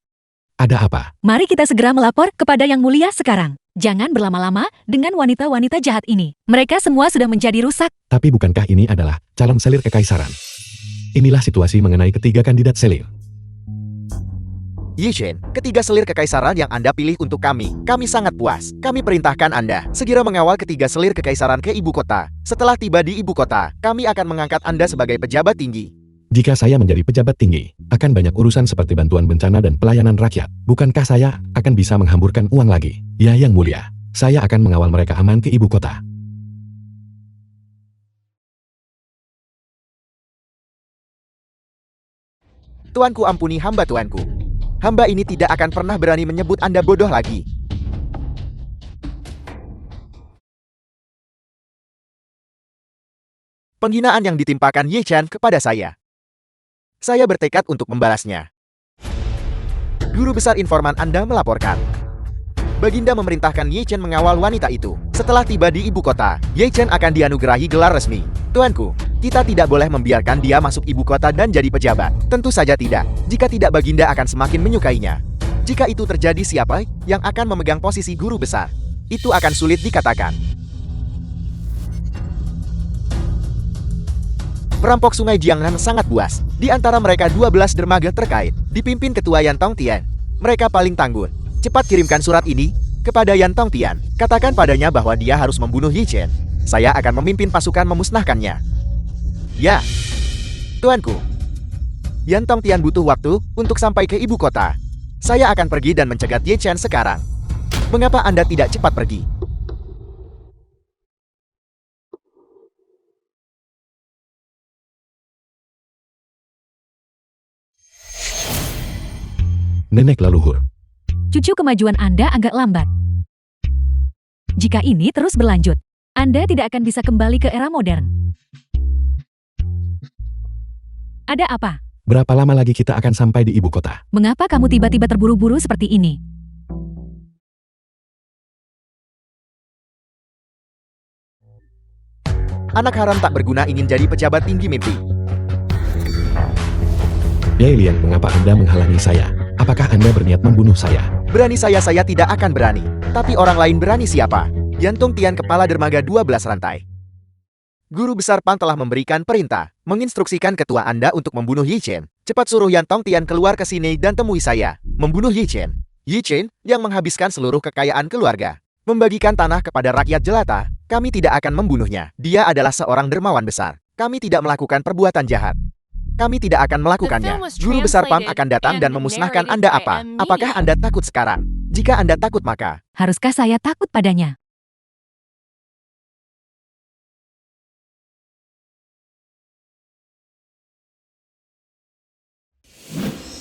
Ada apa? Mari kita segera melapor kepada Yang Mulia sekarang. Jangan berlama-lama dengan wanita-wanita jahat ini. Mereka semua sudah menjadi rusak. Tapi bukankah ini adalah calon selir kekaisaran? Inilah situasi mengenai ketiga kandidat selir. Yi Chen, ketiga selir kekaisaran yang Anda pilih untuk kami sangat puas. Kami perintahkan Anda segera mengawal ketiga selir kekaisaran ke ibu kota. Setelah tiba di ibu kota, kami akan mengangkat Anda sebagai pejabat tinggi. Jika saya menjadi pejabat tinggi, akan banyak urusan seperti bantuan bencana dan pelayanan rakyat. Bukankah saya akan bisa menghamburkan uang lagi? Ya Yang Mulia, saya akan mengawal mereka aman ke ibu kota. Tuanku, ampuni hamba tuanku. Hamba ini tidak akan pernah berani menyebut Anda bodoh lagi. Penghinaan yang ditimpakan Ye Chen kepada saya. Saya bertekad untuk membalasnya. Guru besar informan Anda melaporkan. Baginda memerintahkan Ye Chen mengawal wanita itu. Setelah tiba di ibu kota, Ye Chen akan dianugerahi gelar resmi. Tuanku, kita tidak boleh membiarkan dia masuk ibu kota dan jadi pejabat. Tentu saja tidak. Jika tidak, Baginda akan semakin menyukainya. Jika itu terjadi, siapa yang akan memegang posisi guru besar? Itu akan sulit dikatakan. Perampok Sungai Jiangnan sangat buas. Di antara mereka 12 dermaga terkait, dipimpin Ketua Yan Tongtian. Mereka paling tangguh. Cepat kirimkan surat ini kepada Yan Tongtian. Katakan padanya bahwa dia harus membunuh Yi Chen. Saya akan memimpin pasukan memusnahkannya. Ya, tuanku. Yan Tongtian butuh waktu untuk sampai ke ibu kota. Saya akan pergi dan mencegat Ye Chen sekarang. Mengapa Anda tidak cepat pergi? Nenek leluhur. Cucu, kemajuan Anda agak lambat. Jika ini terus berlanjut, Anda tidak akan bisa kembali ke era modern. Ada apa? Berapa lama lagi kita akan sampai di ibu kota? Mengapa kamu tiba-tiba terburu-buru seperti ini? Anak haram tak berguna ingin jadi pejabat tinggi mimpi. Ye Liang, mengapa Anda menghalangi saya? Apakah Anda berniat membunuh saya? Berani saya tidak akan berani. Tapi orang lain berani siapa? Yan Tongtian, kepala dermaga 12 rantai. Guru besar Pang telah memberikan perintah, menginstruksikan ketua Anda untuk membunuh Yi Chen. Cepat suruh Yan Tongtian keluar ke sini dan temui saya. Membunuh Yi Chen. Yi Chen, yang menghabiskan seluruh kekayaan keluarga. Membagikan tanah kepada rakyat jelata. Kami tidak akan membunuhnya. Dia adalah seorang dermawan besar. Kami tidak melakukan perbuatan jahat. Kami tidak akan melakukannya. Guru besar Pang akan datang dan memusnahkan Anda apa? Apakah Anda takut sekarang? Jika Anda takut maka... Haruskah saya takut padanya?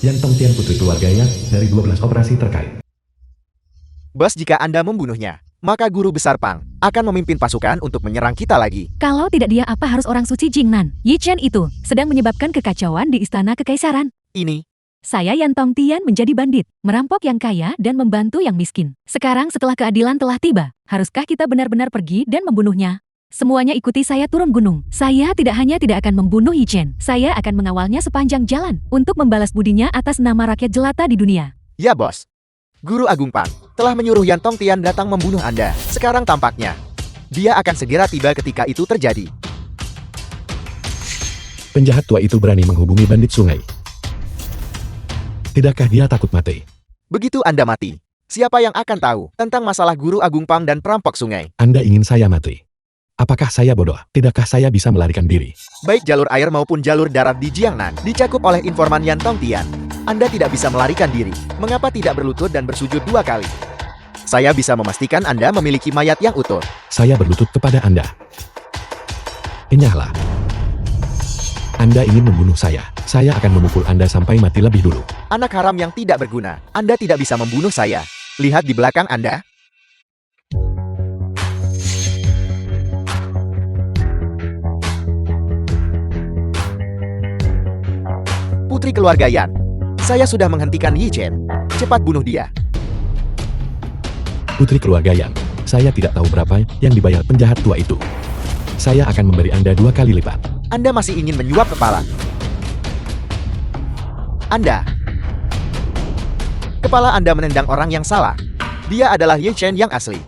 Yan Tongtian, putri keluarga Yan, dari 12 operasi terkait. Bos, jika Anda membunuhnya, maka guru besar Pang akan memimpin pasukan untuk menyerang kita lagi. Kalau tidak dia, apa harus orang suci Jingnan? Yi Chen itu sedang menyebabkan kekacauan di istana kekaisaran. Ini, Saya Yan Tongtian menjadi bandit, merampok yang kaya dan membantu yang miskin. Sekarang setelah keadilan telah tiba, haruskah kita benar-benar pergi dan membunuhnya? Semuanya ikuti saya turun gunung. Saya tidak akan membunuh Yi Chen. Saya akan mengawalnya sepanjang jalan untuk membalas budinya atas nama rakyat jelata di dunia. ya bos. Guru Agung Pang telah menyuruh Yan Tongtian datang membunuh Anda. Sekarang tampaknya dia akan segera tiba ketika itu terjadi. Penjahat tua itu berani menghubungi bandit sungai. Tidakkah dia takut mati? Begitu Anda mati, siapa yang akan tahu tentang masalah Guru Agung Pang dan perampok sungai? Anda ingin saya mati? Apakah saya bodoh? Tidakkah saya bisa melarikan diri? Baik jalur air maupun jalur darat di Jiangnan dicakup oleh informan Yan Tongtian. Anda tidak bisa melarikan diri. Mengapa tidak berlutut dan bersujud 2 kali? Saya bisa memastikan Anda memiliki mayat yang utuh. Saya berlutut kepada Anda. Enyahlah. Anda ingin membunuh saya. Saya akan memukul Anda sampai mati lebih dulu. Anak haram yang tidak berguna. Anda tidak bisa membunuh saya. Lihat di belakang Anda. Putri keluarga Yan. Saya sudah menghentikan Yi Chen. Cepat bunuh dia. Putri keluarga Yang, saya tidak tahu berapa yang dibayar penjahat tua itu. Saya akan memberi Anda 2 kali lipat. Anda masih ingin menyuap kepala. Kepala Anda menendang orang yang salah. Dia adalah Yi Chen yang asli.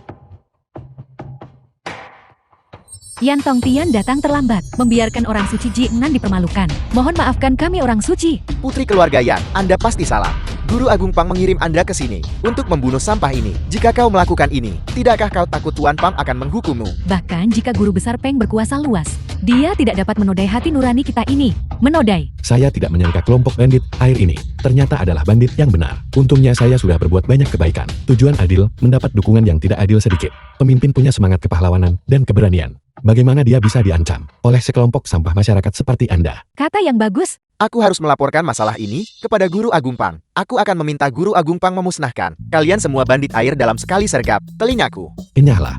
Yan Tongtian datang terlambat, membiarkan orang suci Jiangnan dipermalukan. Mohon maafkan kami orang suci. Putri keluarga Yan, Anda pasti salah. Guru Agung Pang mengirim Anda ke sini untuk membunuh sampah ini. Jika kau melakukan ini, tidakkah kau takut Tuan Pang akan menghukummu? Bahkan jika guru besar Peng berkuasa luas, dia tidak dapat menodai hati nurani kita ini. Menodai. Saya tidak menyangka kelompok bandit air ini ternyata adalah bandit yang benar. Untungnya saya sudah berbuat banyak kebaikan. Tujuan adil mendapat dukungan yang tidak adil sedikit. Pemimpin punya semangat kepahlawanan dan keberanian. Bagaimana dia bisa diancam oleh sekelompok sampah masyarakat seperti Anda? Kata yang bagus. Aku harus melaporkan masalah ini kepada Guru Agung Pang. Aku akan meminta Guru Agung Pang memusnahkan kalian semua bandit air dalam sekali sergap telingaku. Enyahlah.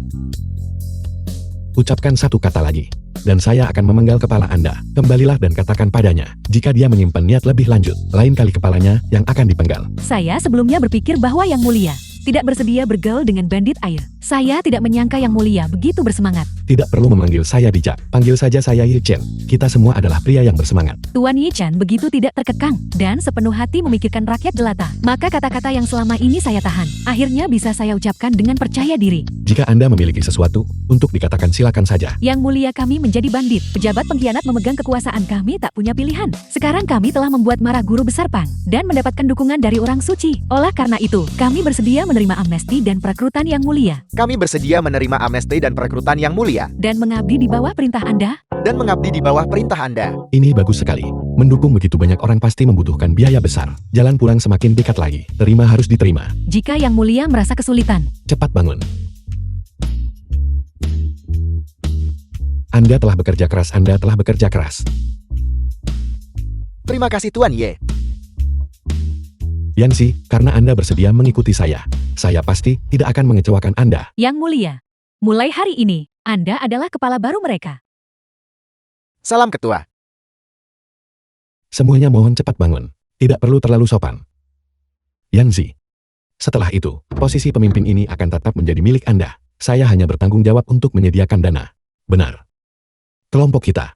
Ucapkan 1 kata lagi, dan saya akan memenggal kepala Anda. Kembalilah dan katakan padanya, jika dia menyimpan niat lebih lanjut, lain kali kepalanya yang akan dipenggal. Saya sebelumnya berpikir bahwa Yang Mulia tidak bersedia bergaul dengan bandit air. Saya tidak menyangka Yang Mulia begitu bersemangat. Tidak perlu memanggil saya bijak, panggil saja saya Yi Chen. Kita semua adalah pria yang bersemangat. Tuan Yi Chen begitu tidak terkekang dan sepenuh hati memikirkan rakyat jelata. Maka kata-kata yang selama ini saya tahan, akhirnya bisa saya ucapkan dengan percaya diri. Jika Anda memiliki sesuatu untuk dikatakan, silakan saja. Yang Mulia, kami menjadi bandit. Pejabat pengkhianat memegang kekuasaan, kami tak punya pilihan. Sekarang kami telah membuat marah Guru Besar Pang dan mendapatkan dukungan dari orang suci. Oleh karena itu, kami bersedia menerima amnesti dan perekrutan Yang Mulia. Kami bersedia menerima amnesti dan perekrutan Yang Mulia. Dan mengabdi di bawah perintah Anda. Ini bagus sekali. Mendukung begitu banyak orang pasti membutuhkan biaya besar. Jalan pulang semakin dekat lagi. Terima harus diterima. Jika Yang Mulia merasa kesulitan, cepat bangun. Anda telah bekerja keras. Terima kasih Tuan Ye. Yanxi, karena Anda bersedia mengikuti saya pasti tidak akan mengecewakan Anda. Yang Mulia, mulai hari ini, Anda adalah kepala baru mereka. Salam Ketua. Semuanya mohon cepat bangun. Tidak perlu terlalu sopan. Yanxi. Setelah itu, posisi pemimpin ini akan tetap menjadi milik Anda. Saya hanya bertanggung jawab untuk menyediakan dana. Benar. Kelompok kita.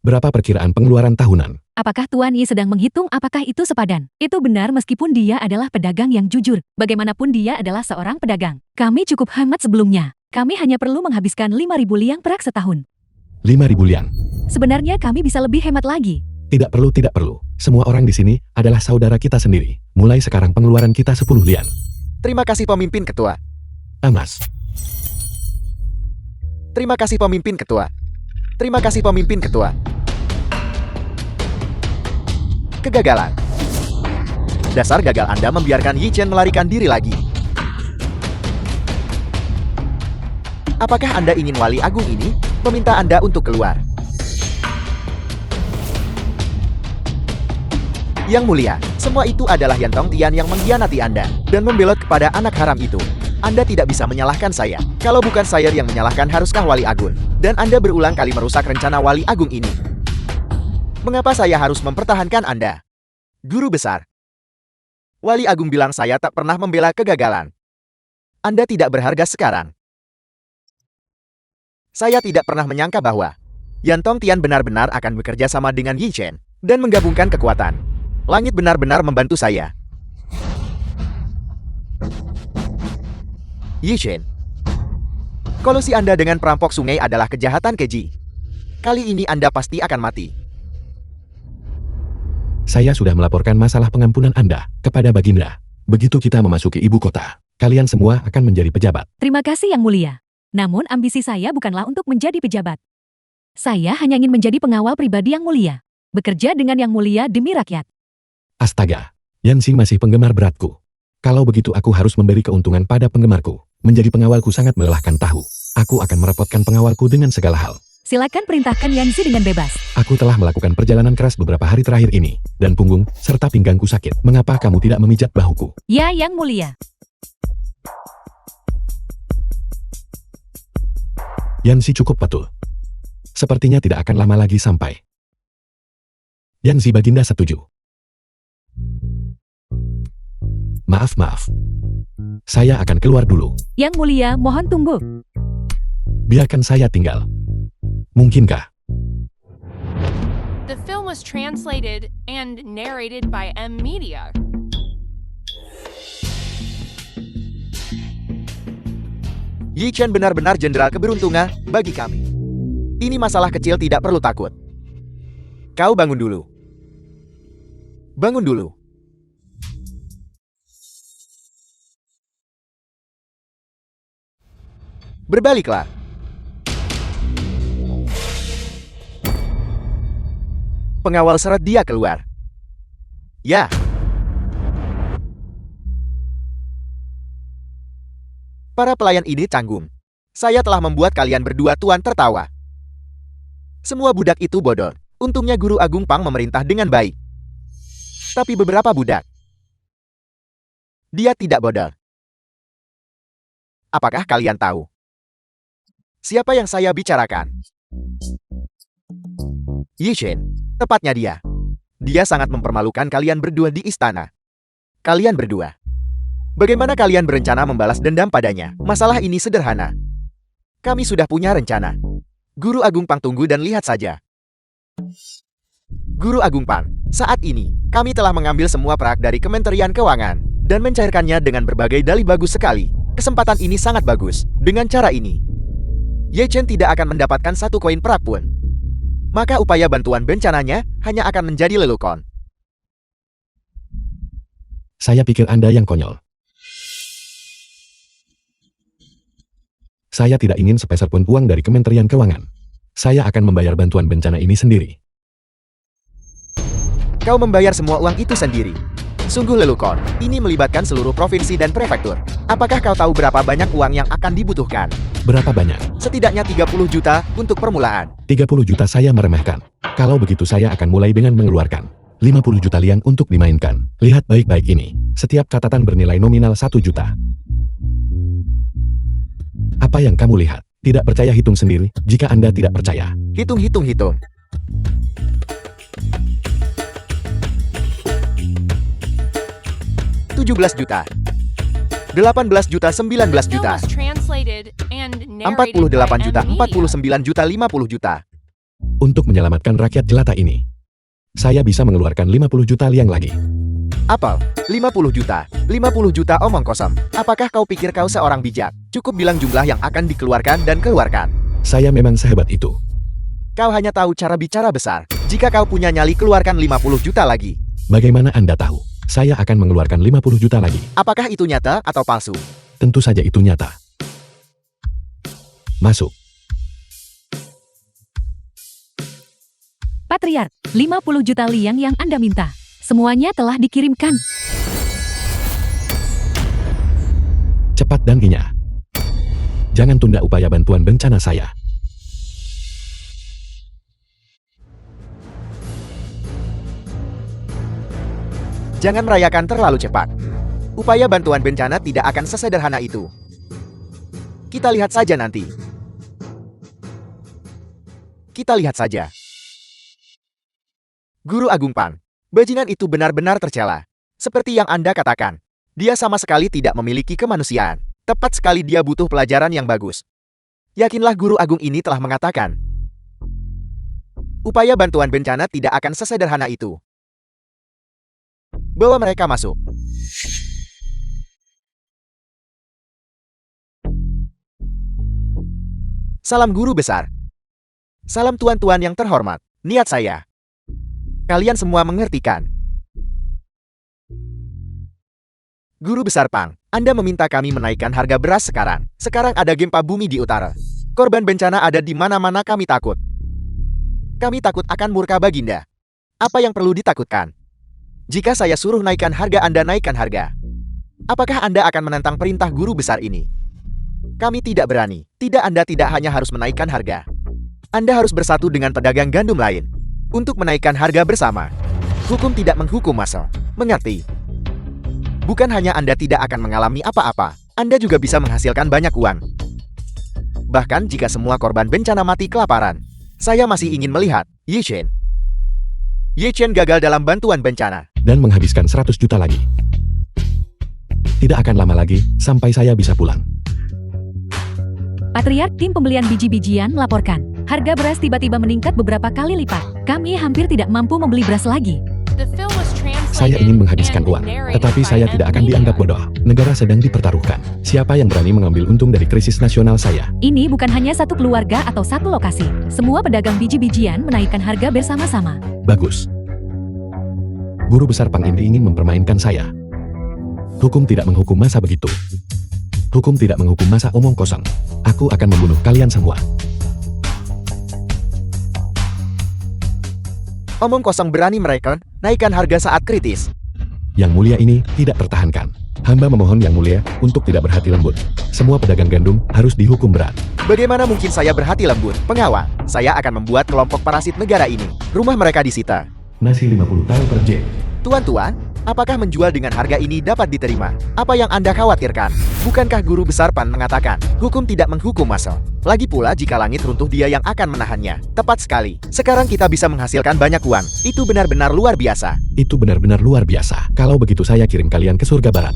Berapa perkiraan pengeluaran tahunan? Apakah Tuan Yi sedang menghitung apakah itu sepadan? Itu benar meskipun dia adalah pedagang yang jujur. Bagaimanapun dia adalah seorang pedagang. Kami cukup hemat sebelumnya. Kami hanya perlu menghabiskan 5.000 liang perak setahun. 5.000 liang. Sebenarnya kami bisa lebih hemat lagi. Tidak perlu, tidak perlu. Semua orang di sini adalah saudara kita sendiri. Mulai sekarang pengeluaran kita 10 liang. Terima kasih pemimpin ketua. Amas. Terima kasih pemimpin ketua. Terima kasih pemimpin ketua. Kegagalan. Dasar gagal Anda membiarkan Yi Chen melarikan diri lagi. Apakah Anda ingin wali agung ini meminta Anda untuk keluar? Yang mulia, semua itu adalah Yan Tongtian yang mengkhianati Anda dan membelot kepada anak haram itu. Anda tidak bisa menyalahkan saya. Kalau bukan saya yang menyalahkan, haruskah wali agung? Dan Anda berulang kali merusak rencana wali agung ini. Mengapa saya harus mempertahankan Anda? Guru besar. Wali agung bilang saya tak pernah membela kegagalan. Anda tidak berharga sekarang. Saya tidak pernah menyangka bahwa Yan Tongtian benar-benar akan bekerja sama dengan Yi Chen dan menggabungkan kekuatan. Langit benar-benar membantu saya. Yi Chen. Kolusi Anda dengan perampok sungai adalah kejahatan keji. Kali ini Anda pasti akan mati. Saya sudah melaporkan masalah pengampunan Anda kepada Baginda. Begitu kita memasuki ibu kota, kalian semua akan menjadi pejabat. Terima kasih Yang Mulia. Namun ambisi saya bukanlah untuk menjadi pejabat. Saya hanya ingin menjadi pengawal pribadi Yang Mulia. Bekerja dengan Yang Mulia demi rakyat. Astaga, Yanxi masih penggemar beratku. Kalau begitu aku harus memberi keuntungan pada penggemarku. Menjadi pengawalku sangat melelahkan tahu. Aku akan merepotkan pengawalku dengan segala hal. Silakan perintahkan Yanxi dengan bebas. Aku telah melakukan perjalanan keras beberapa hari terakhir ini, dan punggung serta pinggangku sakit. Mengapa kamu tidak memijat bahuku? Ya, Yang Mulia. Yanxi cukup betul. Sepertinya tidak akan lama lagi sampai. Yanxi Baginda setuju. Maaf. Saya akan keluar dulu. Yang Mulia, mohon tunggu. Biarkan saya tinggal. Mungkinkah? The film was translated and narrated by M Media. Yi Chen benar-benar jenderal keberuntungan bagi kami. Ini masalah kecil, tidak perlu takut. Kau bangun dulu. Bangun dulu. Berbaliklah. Pengawal seret dia keluar. Ya. Para pelayan ini canggung. Saya telah membuat kalian berdua tuan tertawa. Semua budak itu bodoh. Untungnya Guru Agung Pang memerintah dengan baik. Tapi beberapa budak, dia tidak bodoh. Apakah kalian tahu siapa yang saya bicarakan? Yi Chen, tepatnya dia. Dia sangat mempermalukan kalian berdua di istana. Kalian berdua. Bagaimana kalian berencana membalas dendam padanya? Masalah ini sederhana. Kami sudah punya rencana. Guru Agung Pang, tunggu dan lihat saja. Guru Agung Pang, saat ini, kami telah mengambil semua perak dari Kementerian Keuangan dan mencairkannya dengan berbagai dalih bagus sekali. Kesempatan ini sangat bagus. Dengan cara ini, Yi Chen tidak akan mendapatkan satu koin perak pun. Maka upaya bantuan bencananya hanya akan menjadi lelukon. Saya pikir Anda yang konyol. Saya tidak ingin sepeser pun uang dari Kementerian Keuangan. Saya akan membayar bantuan bencana ini sendiri. Kau membayar semua uang itu sendiri. Sungguh lelukon. Ini melibatkan seluruh provinsi dan prefektur. Apakah kau tahu berapa banyak uang yang akan dibutuhkan? Berapa banyak? Setidaknya 30 juta untuk permulaan. 30 juta saya meremehkan. Kalau begitu saya akan mulai dengan mengeluarkan 50 juta liang untuk dimainkan. Lihat baik-baik ini. Setiap catatan bernilai nominal 1 juta. Apa yang kamu lihat? Tidak percaya, hitung sendiri jika Anda tidak percaya. Hitung. 17 juta. 18 juta, 19 The film juta. was translated and 48 narrated by juta, M Media. 49 juta, 50 juta. Untuk menyelamatkan rakyat jelata ini, saya bisa mengeluarkan 50 juta liang lagi. Apel, 50 juta. 50 juta omong kosong. Apakah kau pikir kau seorang bijak? Cukup bilang jumlah yang akan dikeluarkan dan keluarkan. Saya memang sehebat itu. Kau hanya tahu cara bicara besar. Jika kau punya nyali, keluarkan 50 juta lagi. Bagaimana Anda tahu? Saya akan mengeluarkan 50 juta lagi. Apakah itu nyata atau palsu? Tentu saja itu nyata. Masuk. Patriark, 50 juta liang yang Anda minta. Semuanya telah dikirimkan. Cepat dan ginyah. Jangan tunda upaya bantuan bencana saya. Jangan merayakan terlalu cepat. Upaya bantuan bencana tidak akan sesederhana itu. Kita lihat saja nanti. Kita lihat saja. Guru Agung Pang, bajingan itu benar-benar tercela. Seperti yang Anda katakan, dia sama sekali tidak memiliki kemanusiaan. Tepat sekali, dia butuh pelajaran yang bagus. Yakinlah Guru Agung ini telah mengatakan, upaya bantuan bencana tidak akan sesederhana itu. Bawa mereka masuk. Salam Guru Besar. Salam tuan-tuan yang terhormat. Niat saya, kalian semua mengertikan. Guru Besar Pang, Anda meminta kami menaikkan harga beras sekarang. Sekarang ada gempa bumi di utara. Korban bencana ada di mana-mana, kami takut. Kami takut akan murka Baginda. Apa yang perlu ditakutkan? Jika saya suruh naikkan harga, Anda naikkan harga. Apakah Anda akan menentang perintah Guru Besar ini? Kami tidak berani. Tidak, Anda tidak hanya harus menaikkan harga. Anda harus bersatu dengan pedagang gandum lain untuk menaikkan harga bersama. Hukum tidak menghukum masal. Mengerti? Bukan hanya Anda tidak akan mengalami apa-apa, Anda juga bisa menghasilkan banyak uang. Bahkan jika semua korban bencana mati kelaparan, saya masih ingin melihat Ye Chen. Ye Chen gagal dalam bantuan bencana Dan menghabiskan 100 juta lagi. Tidak akan lama lagi sampai saya bisa pulang. Patriark, tim pembelian biji-bijian melaporkan, harga beras tiba-tiba meningkat beberapa kali lipat. Kami hampir tidak mampu membeli beras lagi. The film was Saya translated ingin menghabiskan and uang, narrated tetapi by saya M. tidak akan Media. dianggap bodoh. Negara sedang dipertaruhkan. Siapa yang berani mengambil untung dari krisis nasional saya? Ini bukan hanya satu keluarga atau satu lokasi. Semua pedagang biji-bijian menaikkan harga bersama-sama. Bagus. Guru Besar Pang ini ingin mempermainkan saya. Hukum tidak menghukum masa begitu. Hukum tidak menghukum masa omong kosong. Aku akan membunuh kalian semua. Omong kosong, berani mereka naikkan harga saat kritis. Yang mulia ini tidak tertahankan. Hamba memohon Yang Mulia untuk tidak berhati lembut. Semua pedagang gandum harus dihukum berat. Bagaimana mungkin saya berhati lembut? Pengawal, saya akan membuat kelompok parasit negara ini. Rumah mereka disita. Nasi 50 tael per jet. Tuan-tuan, apakah menjual dengan harga ini dapat diterima? Apa yang Anda khawatirkan? Bukankah Guru Besar Pan mengatakan, hukum tidak menghukum masal? Lagi pula jika langit runtuh, dia yang akan menahannya. Tepat sekali. Sekarang kita bisa menghasilkan banyak uang. Itu benar-benar luar biasa. Itu benar-benar luar biasa. Kalau begitu saya kirim kalian ke surga barat.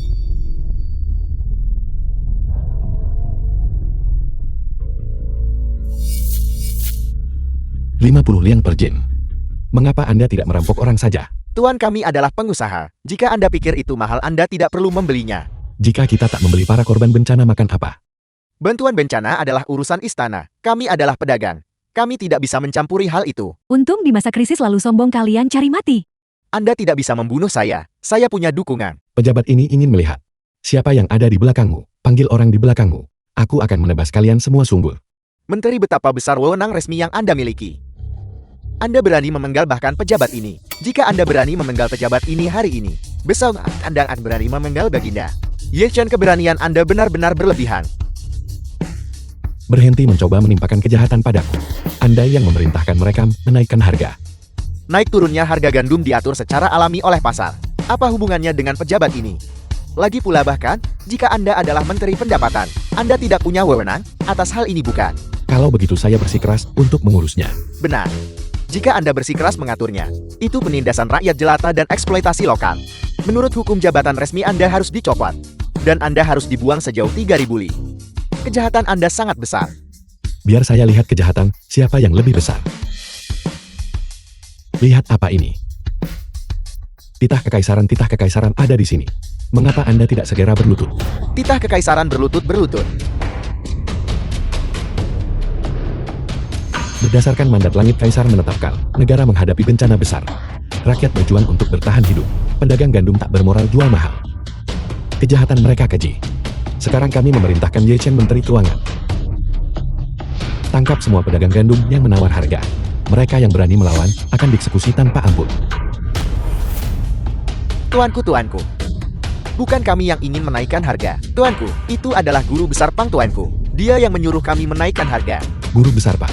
$50 liang per jin. Mengapa Anda tidak merampok orang saja? Tuan, kami adalah pengusaha. Jika Anda pikir itu mahal, Anda tidak perlu membelinya. Jika kita tak membeli para korban bencana, makan apa? Bantuan bencana adalah urusan istana. Kami adalah pedagang. Kami tidak bisa mencampuri hal itu. Untung di masa krisis lalu sombong kalian cari mati. Anda tidak bisa membunuh saya. Saya punya dukungan. Pejabat ini ingin melihat siapa yang ada di belakangmu. Panggil orang di belakangmu. Aku akan menebas kalian semua sungguh. Menteri, betapa besar wewenang resmi yang Anda miliki. Anda berani memenggal bahkan pejabat ini. Jika Anda berani memenggal pejabat ini hari ini, besok Anda akan berani memenggal Baginda. Ye Chen, keberanian Anda benar-benar berlebihan. Berhenti mencoba menimpakan kejahatan padaku. Anda yang memerintahkan mereka menaikkan harga. Naik turunnya harga gandum diatur secara alami oleh pasar. Apa hubungannya dengan pejabat ini? Lagi pula bahkan, jika Anda adalah Menteri Pendapatan, Anda tidak punya wewenang atas hal ini, bukan? Kalau begitu saya bersikeras untuk mengurusnya. Benar. Jika Anda bersikeras mengaturnya, itu penindasan rakyat jelata dan eksploitasi lokal. Menurut hukum, jabatan resmi Anda harus dicopot. Dan Anda harus dibuang sejauh 3.000 li. Kejahatan Anda sangat besar. Biar saya lihat kejahatan siapa yang lebih besar. Lihat apa ini. Titah kekaisaran ada di sini. Mengapa Anda tidak segera berlutut? Titah kekaisaran berlutut-berlutut. Berdasarkan mandat langit, Kaisar menetapkan negara menghadapi bencana besar. Rakyat berjuang untuk bertahan hidup. Pedagang gandum tak bermoral jual mahal. Kejahatan mereka keji. Sekarang kami memerintahkan Ye Chen, Menteri Keuangan. Tangkap semua pedagang gandum yang menawar harga. Mereka yang berani melawan akan dieksekusi tanpa ampun. Tuanku. Bukan kami yang ingin menaikkan harga. Tuanku, itu adalah guru besar Pang tuanku. Dia yang menyuruh kami menaikkan harga. Guru besar Pak.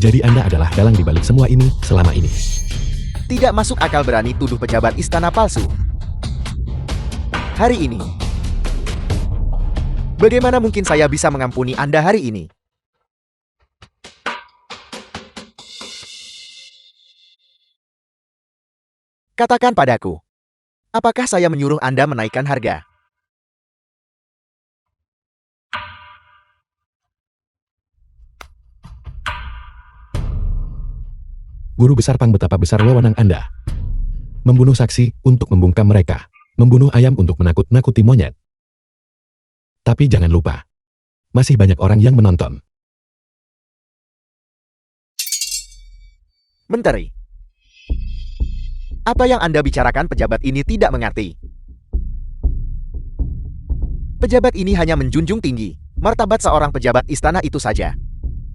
Jadi Anda adalah dalang di balik semua ini selama ini. Tidak masuk akal berani tuduh pejabat istana palsu. Hari ini. Bagaimana mungkin saya bisa mengampuni Anda hari ini? Katakan padaku. Apakah saya menyuruh Anda menaikkan harga? Guru besar Pang, betapa besar wewenang Anda. Membunuh saksi untuk membungkam mereka. Membunuh ayam untuk menakut-nakuti monyet. Tapi jangan lupa, masih banyak orang yang menonton. Menteri. Apa yang Anda bicarakan pejabat ini tidak mengerti. Pejabat ini hanya menjunjung tinggi martabat seorang pejabat istana itu saja.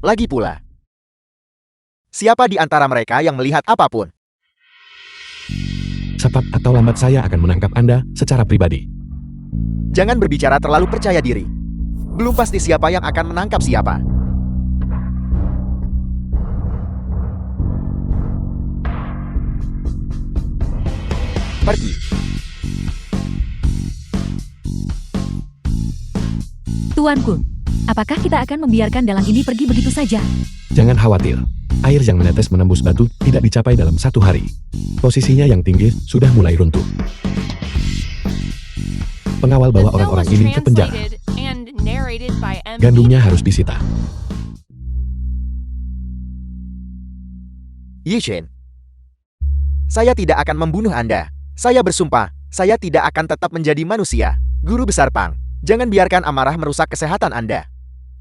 Lagi pula, siapa di antara mereka yang melihat apapun? Cepat atau lambat saya akan menangkap Anda secara pribadi. Jangan berbicara terlalu percaya diri. Belum pasti siapa yang akan menangkap siapa. Pergi. Tuanku, apakah kita akan membiarkan dalang ini pergi begitu saja? Jangan khawatir. Air yang menetes menembus batu tidak dicapai dalam 1 hari. Posisinya yang tinggi sudah mulai runtuh. Pengawal The bawa film orang-orang was ini ke penjara. translated and narrated by M. Gandumnya harus disita. Ye Chen. Saya tidak akan membunuh Anda. Saya bersumpah, saya tidak akan tetap menjadi manusia. Guru besar Pang, jangan biarkan amarah merusak kesehatan Anda.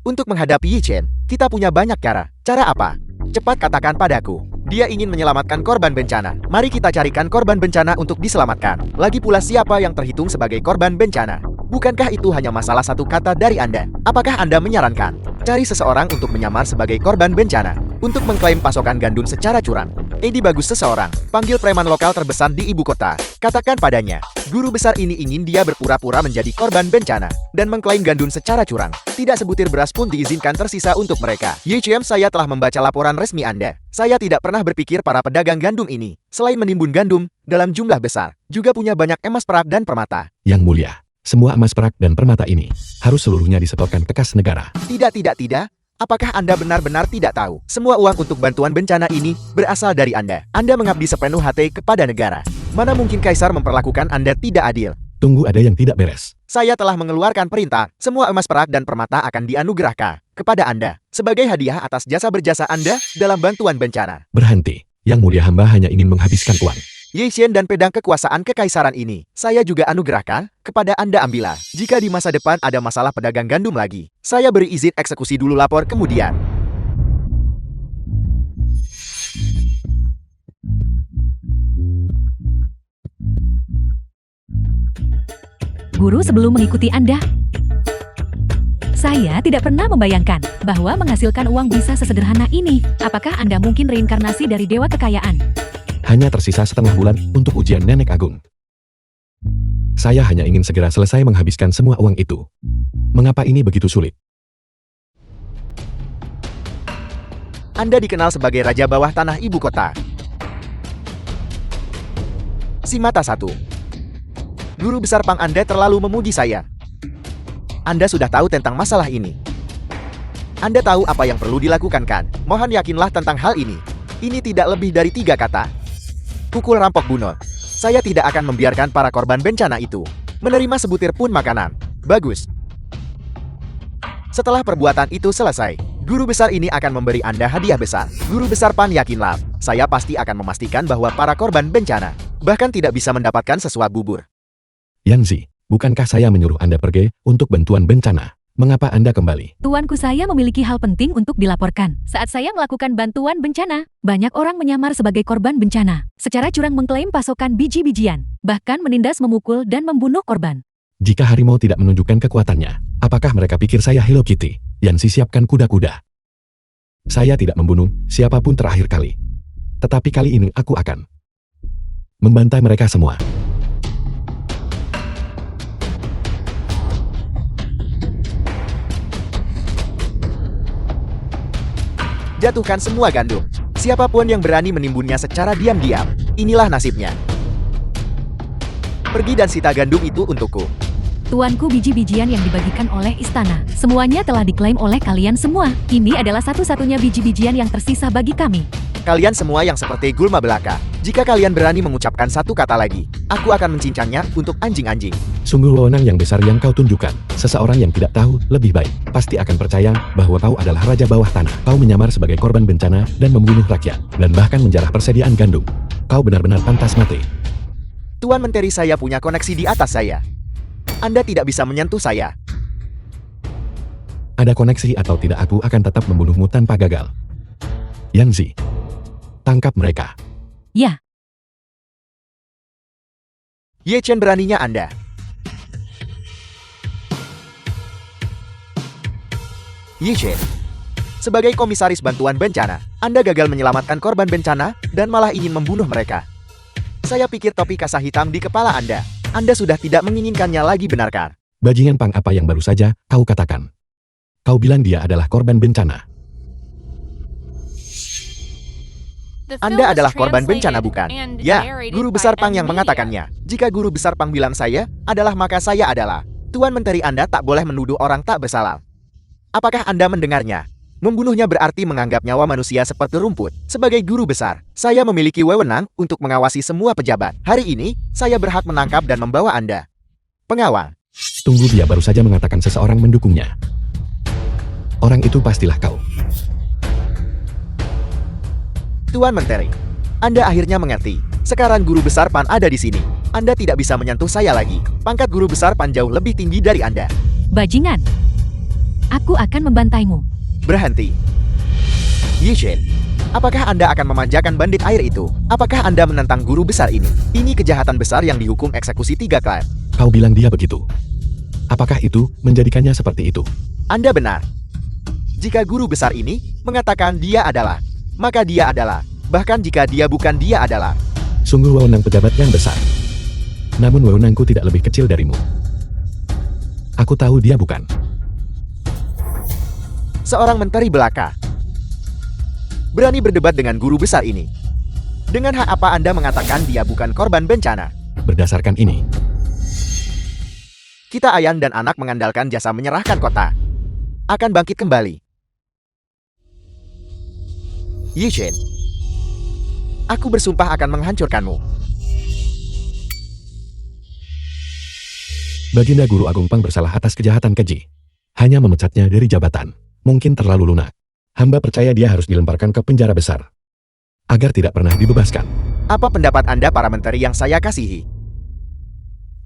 Untuk menghadapi Ye Chen, kita punya banyak cara. Cara apa? Cepat katakan padaku. Dia ingin menyelamatkan korban bencana. Mari kita carikan korban bencana untuk diselamatkan. Lagi pula siapa yang terhitung sebagai korban bencana? Bukankah itu hanya masalah satu kata dari Anda? Apakah Anda menyarankan cari seseorang untuk menyamar sebagai korban bencana? Untuk mengklaim pasokan gandum secara curang? Edi bagus seseorang. Panggil preman lokal terbesar di ibu kota. Katakan padanya, guru besar ini ingin dia berpura-pura menjadi korban bencana dan mengklaim gandum secara curang. Tidak sebutir beras pun diizinkan tersisa untuk mereka. Ye Chen, saya telah membaca laporan resmi Anda. Saya tidak pernah berpikir para pedagang gandum ini, selain menimbun gandum dalam jumlah besar, juga punya banyak emas, perak, dan permata. Yang mulia, semua emas, perak, dan permata ini harus seluruhnya disetorkan ke kas negara. Tidak. Apakah Anda benar-benar tidak tahu? Semua uang untuk bantuan bencana ini berasal dari Anda. Anda mengabdi sepenuh hati kepada negara. Mana mungkin Kaisar memperlakukan Anda tidak adil? Tunggu, ada yang tidak beres. Saya telah mengeluarkan perintah. Semua emas, perak, dan permata akan dianugerahkan kepada Anda sebagai hadiah atas jasa berjasa Anda dalam bantuan bencana. Berhenti. Yang mulia, hamba hanya ingin menghabiskan uang. Ye Chen dan pedang kekuasaan kekaisaran ini, saya juga anugerahkan kepada Anda. Ambillah. Jika di masa depan ada masalah pedagang gandum lagi, saya beri izin eksekusi dulu, lapor kemudian. Guru, sebelum mengikuti Anda, saya tidak pernah membayangkan bahwa menghasilkan uang bisa sesederhana ini. Apakah Anda mungkin reinkarnasi dari dewa kekayaan? Hanya tersisa setengah bulan untuk ujian Nenek Agung. Saya hanya ingin segera selesai menghabiskan semua uang itu. Mengapa ini begitu sulit? Anda dikenal sebagai raja bawah tanah ibu kota. Si mata satu. Guru besar Pang, Anda terlalu memuji saya. Anda sudah tahu tentang masalah ini. Anda tahu apa yang perlu dilakukan, kan? Mohon yakinlah tentang hal ini. Ini tidak lebih dari 3 kata. Pukul, rampok, bunuh. Saya tidak akan membiarkan para korban bencana itu menerima sebutir pun makanan. Bagus. Setelah perbuatan itu selesai, Guru besar ini akan memberi Anda hadiah besar. Guru besar Pan yakinlah, saya pasti akan memastikan bahwa para korban bencana bahkan tidak bisa mendapatkan sesuap bubur. Yanzi, bukankah saya menyuruh Anda pergi untuk bantuan bencana? Mengapa Anda kembali? Tuanku, saya memiliki hal penting untuk dilaporkan. Saat saya melakukan bantuan bencana, banyak orang menyamar sebagai korban bencana. Secara curang mengklaim pasokan biji-bijian, bahkan menindas, memukul, dan membunuh korban. Jika harimau tidak menunjukkan kekuatannya, apakah mereka pikir saya Hello Kitty? Yanzi, siapkan kuda-kuda. Saya tidak membunuh siapapun terakhir kali. Tetapi kali ini aku akan membantai mereka semua. Jatuhkan semua gandum. Siapapun yang berani menimbunnya secara diam-diam, inilah nasibnya. Pergi dan sita gandum itu untukku. Tuanku, biji-bijian yang dibagikan oleh istana, semuanya telah diklaim oleh kalian semua. Ini adalah satu-satunya biji-bijian yang tersisa bagi kami. Kalian semua yang seperti gulma belaka. Jika kalian berani mengucapkan satu kata lagi, aku akan mencincangnya untuk anjing-anjing. Sungguh wewenang yang besar yang kau tunjukkan. Seseorang yang tidak tahu lebih baik pasti akan percaya bahwa kau adalah raja bawah tanah. Kau menyamar sebagai korban bencana dan membunuh rakyat, dan bahkan menjarah persediaan gandum. Kau benar-benar pantas mati. Tuan Menteri, saya punya koneksi di atas saya. Anda tidak bisa menyentuh saya. Ada koneksi atau tidak, aku akan tetap membunuhmu tanpa gagal. Yanzi, tangkap mereka. Ya, Ye Chen, beraninya Anda. Ye Chen, sebagai komisaris bantuan bencana, Anda gagal menyelamatkan korban bencana dan malah ingin membunuh mereka. Saya pikir topi kasa hitam di kepala Anda sudah tidak menginginkannya lagi, benarkah? Bajingan Pang, apa yang baru saja kau katakan? Kau bilang dia adalah korban bencana. The film Anda was adalah korban translated bencana, bukan? and Ya, narrated Guru by Besar Pang yang M. mengatakannya. Jika Guru Besar Pang bilang saya adalah, maka saya adalah. Tuan Menteri, Anda tak boleh menuduh orang tak bersalah. Apakah Anda mendengarnya? Membunuhnya berarti menganggap nyawa manusia seperti rumput. Sebagai guru besar, saya memiliki wewenang untuk mengawasi semua pejabat. Hari ini, saya berhak menangkap dan membawa Anda. Pengawal. Tunggu, dia baru saja mengatakan seseorang mendukungnya. Orang itu pastilah kau. Tuan Menteri, Anda akhirnya mengerti. Sekarang Guru Besar Pan ada di sini. Anda tidak bisa menyentuh saya lagi. Pangkat Guru Besar Pan jauh lebih tinggi dari Anda. bajingan. Aku akan membantaimu. Berhenti. Ye Chen, apakah Anda akan memanjakan bandit air itu? Apakah Anda menentang guru besar ini? Ini kejahatan besar yang dihukum eksekusi 3 klan. Kau bilang dia begitu. Apakah itu menjadikannya seperti itu? Anda benar. Jika guru besar ini mengatakan dia adalah, maka dia adalah. Bahkan jika dia bukan, dia adalah. Sungguh wewenang pejabat yang besar. Namun wewenangku tidak lebih kecil darimu. Aku tahu dia bukan. Seorang menteri belaka berani berdebat dengan guru besar ini. Dengan hak apa Anda mengatakan dia bukan korban bencana? Berdasarkan ini, Kita ayah dan anak mengandalkan jasa menyerahkan kota. Akan bangkit kembali. Ye Chen, aku bersumpah akan menghancurkanmu. Baginda Guru Agung Pang bersalah atas kejahatan keji. Hanya memecatnya dari jabatan. Mungkin terlalu lunak. Hamba percaya dia harus dilemparkan ke penjara besar. Agar tidak pernah dibebaskan. Apa pendapat Anda para menteri yang saya kasihi?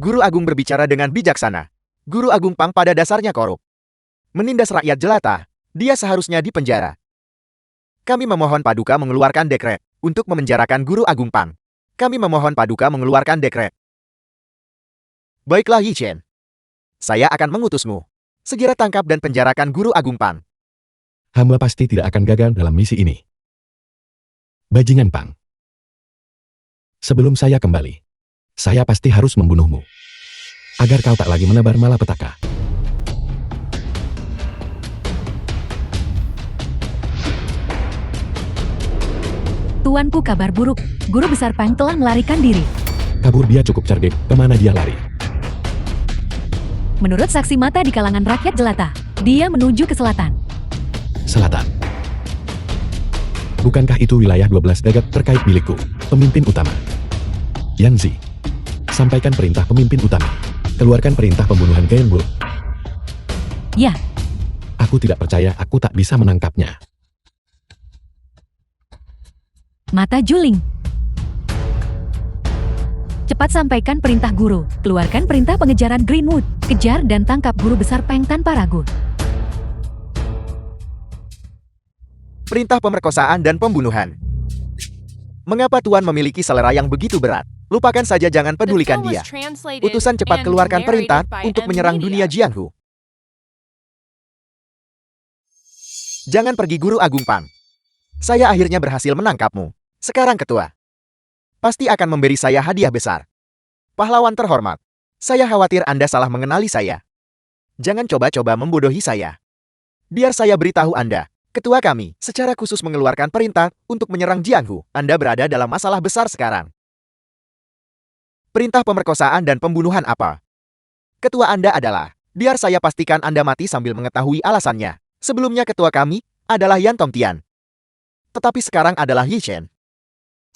Guru Agung berbicara dengan bijaksana. Guru Agung Pang pada dasarnya korup. Menindas rakyat jelata. Dia seharusnya dipenjara. Kami memohon Paduka mengeluarkan dekret untuk memenjarakan Guru Agung Pang. Kami memohon Paduka mengeluarkan dekret. Baiklah Ye Chen. Saya akan mengutusmu. Segera tangkap dan penjarakan Guru Agung Pang. Hamba pasti tidak akan gagal dalam misi ini. Bajingan Pang. Sebelum saya kembali, saya pasti harus membunuhmu. Agar kau tak lagi menebar malapetaka. Tuanku, kabar buruk. Guru Besar Pang telah melarikan diri. Kabur, dia cukup cerdik. Kemana dia lari? Menurut saksi mata di kalangan rakyat jelata, dia menuju ke selatan. Selatan. Bukankah itu wilayah 12 dagat terkait milikku, pemimpin utama? Yanzi, sampaikan perintah pemimpin utama. Keluarkan perintah pembunuhan Genbu. Ya, Aku tidak percaya aku tak bisa menangkapnya. Mata juling. Cepat sampaikan perintah guru. Keluarkan perintah pengejaran Greenwood. Kejar dan tangkap guru besar Peng tanpa ragu. Perintah pemerkosaan dan pembunuhan. Mengapa Tuan memiliki selera yang begitu berat? Lupakan saja, jangan The pedulikan film dia. was translated Utusan cepat and keluarkan perintah narrated by untuk M menyerang Media. dunia Jianghu. Jangan pergi, Guru Agung Pang. Saya akhirnya berhasil menangkapmu. Sekarang ketua pasti akan memberi saya hadiah besar. Pahlawan terhormat, saya khawatir Anda salah mengenali saya. Jangan coba-coba membodohi saya. Biar saya beritahu Anda, ketua kami secara khusus mengeluarkan perintah untuk menyerang Jianghu. Anda berada dalam masalah besar sekarang. Perintah pemerkosaan dan pembunuhan apa? Ketua Anda adalah, biar saya pastikan Anda mati sambil mengetahui alasannya. Sebelumnya ketua kami adalah Yan Tongtian. Tetapi sekarang adalah Yi Chen.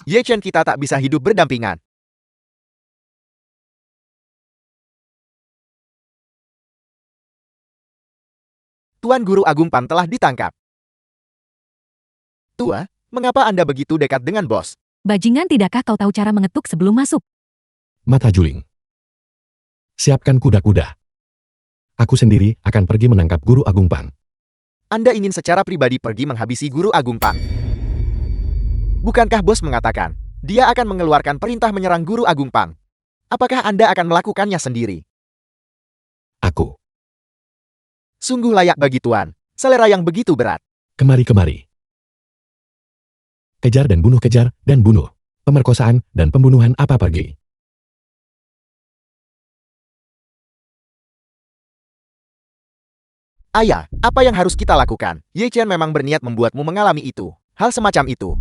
Yi Chen, kita tak bisa hidup berdampingan. Tuan Guru Agung Pang telah ditangkap. Tua, mengapa Anda begitu dekat dengan bos? Bajingan, tidakkah kau tahu cara mengetuk sebelum masuk? Mata juling. Siapkan kuda-kuda. Aku sendiri akan pergi menangkap Guru Agung Pang. Anda ingin secara pribadi pergi menghabisi Guru Agung Pang? Bukankah bos mengatakan, dia akan mengeluarkan perintah menyerang Guru Agung Pang? Apakah Anda akan melakukannya sendiri? Aku. Sungguh layak bagi Tuan, selera yang begitu berat. Kemari-kemari. Kejar dan bunuh. Pemerkosaan dan pembunuhan apa pergi. Ayah, apa yang harus kita lakukan? Ye Chen memang berniat membuatmu mengalami itu. Hal semacam itu.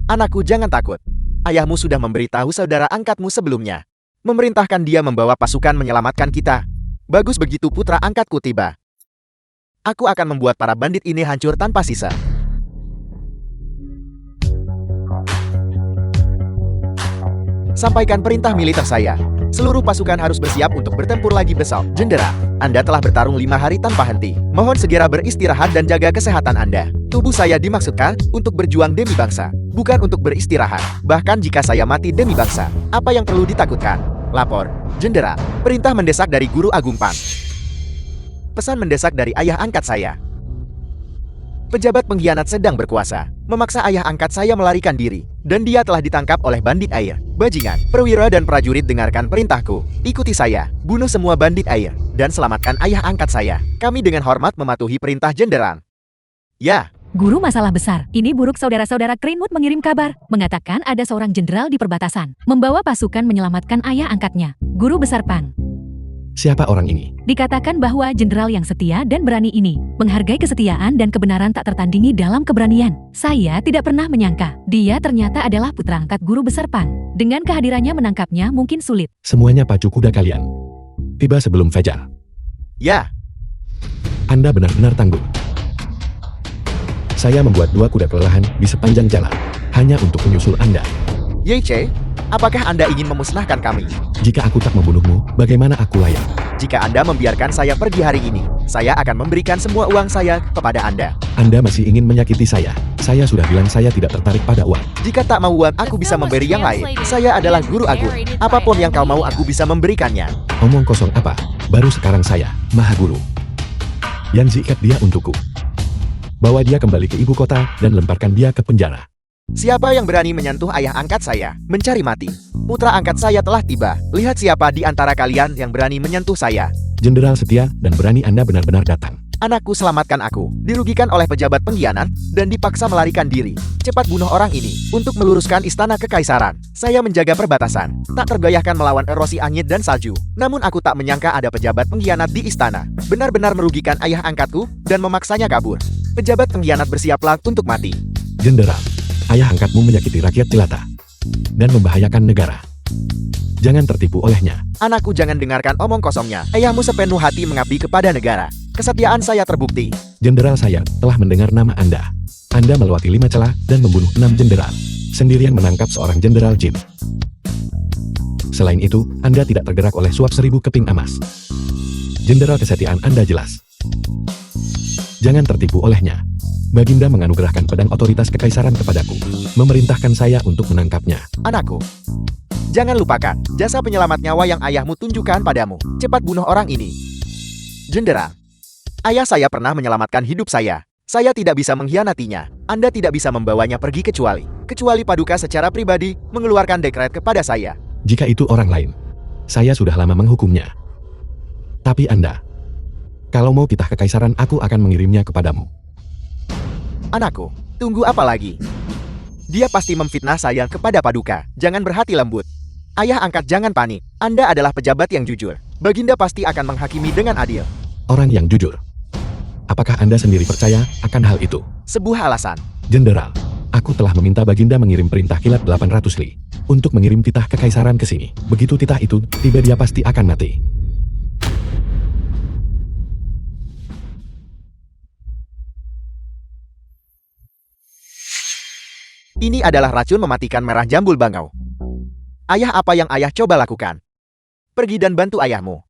Anakku, jangan takut. Ayahmu sudah memberitahu saudara angkatmu sebelumnya. Memerintahkan dia membawa pasukan menyelamatkan kita. Bagus begitu putra angkatku tiba. Aku akan membuat para bandit ini hancur tanpa sisa. Sampaikan perintah militer saya. Seluruh pasukan harus bersiap untuk bertempur lagi besok. Jendera, Anda telah bertarung 5 hari tanpa henti. Mohon segera beristirahat dan jaga kesehatan Anda. Tubuh saya dimaksudkan untuk berjuang demi bangsa, bukan untuk beristirahat. Bahkan jika saya mati demi bangsa, apa yang perlu ditakutkan? Lapor, Jendera. Perintah mendesak dari Guru Agung Pang. Pesan mendesak dari ayah angkat saya. Pejabat pengkhianat sedang berkuasa, memaksa ayah angkat saya melarikan diri, dan dia telah ditangkap oleh bandit air. Bajingan, perwira dan prajurit, dengarkan perintahku. Ikuti saya, bunuh semua bandit air, dan selamatkan ayah angkat saya. Kami dengan hormat mematuhi perintah jenderal. Ya. Guru, masalah besar. Ini buruk. Saudara-saudara Greenwood mengirim kabar, mengatakan ada seorang jenderal di perbatasan, membawa pasukan menyelamatkan ayah angkatnya, Guru Besar Pang. Siapa orang ini? Dikatakan bahwa jenderal yang setia dan berani ini menghargai kesetiaan dan kebenaran tak tertandingi dalam keberanian. Saya tidak pernah menyangka dia ternyata adalah putra angkat Guru Besar Pang. Dengan kehadirannya menangkapnya mungkin sulit. Semuanya pacu kuda kalian. Tiba sebelum fajar. Ya. Anda benar-benar tangguh. Saya membuat 2 kuda kelelahan di sepanjang jalan, hanya untuk menyusul Anda. Ye Che, apakah Anda ingin memusnahkan kami? Jika aku tak membunuhmu, bagaimana aku layak? Jika Anda membiarkan saya pergi hari ini, saya akan memberikan semua uang saya kepada Anda. Anda masih ingin menyakiti saya. Saya sudah bilang saya tidak tertarik pada uang. Jika tak mau uang, aku bisa memberi yang lain. Saya adalah Guru Agung. Apapun yang kau mau, aku bisa memberikannya. Omong kosong apa? Baru sekarang saya, Maha Guru. Yang zikat dia untukku. Bawa dia kembali ke ibu kota dan lemparkan dia ke penjara. Siapa yang berani menyentuh ayah angkat saya? Mencari mati. Putra angkat saya telah tiba. Lihat siapa di antara kalian yang berani menyentuh saya. Jenderal setia dan berani Anda benar-benar datang. Anakku, selamatkan aku. Dirugikan oleh pejabat pengkhianat dan dipaksa melarikan diri. Cepat bunuh orang ini untuk meluruskan istana kekaisaran. Saya menjaga perbatasan, tak tergoyahkan melawan erosi angin dan salju. Namun aku tak menyangka ada pejabat pengkhianat di istana. Benar-benar merugikan ayah angkatku dan memaksanya kabur. Pejabat pengkhianat bersiaplah untuk mati. Jenderal, ayah angkatmu menyakiti rakyat jelata dan membahayakan negara. Jangan tertipu olehnya. Anakku, jangan dengarkan omong kosongnya. Ayahmu sepenuh hati mengabdi kepada negara. Kesetiaan saya terbukti. Jenderal, saya telah mendengar nama Anda. Anda melewati 5 celah dan membunuh 6 jenderal. Sendirian menangkap seorang jenderal Jin. Selain itu, Anda tidak tergerak oleh suap 1000 keping emas. Jenderal, kesetiaan Anda jelas. Jangan tertipu olehnya. Baginda menganugerahkan pedang otoritas kekaisaran kepadaku, memerintahkan saya untuk menangkapnya. Anakku, jangan lupakan jasa penyelamat nyawa yang ayahmu tunjukkan padamu. Cepat bunuh orang ini. Jenderal, ayah saya pernah menyelamatkan hidup saya. Saya tidak bisa mengkhianatinya. Anda tidak bisa membawanya pergi kecuali Paduka secara pribadi mengeluarkan dekret kepada saya. Jika itu orang lain, saya sudah lama menghukumnya. Tapi Anda, kalau mau titah kekaisaran, aku akan mengirimnya kepadamu. Anakku, tunggu apa lagi? Dia pasti memfitnah saya kepada Paduka. Jangan berhati lembut. Ayah angkat, jangan panik. Anda adalah pejabat yang jujur. Baginda pasti akan menghakimi dengan adil. Orang yang jujur. Apakah Anda sendiri percaya akan hal itu? Sebuah alasan. Jenderal, aku telah meminta Baginda mengirim perintah kilat 800 li untuk mengirim titah kekaisaran ke sini. Begitu titah itu tiba, dia pasti akan mati. Ini adalah racun mematikan merah jambul bangau. Ayah, apa yang ayah coba lakukan? Pergi dan bantu ayahmu.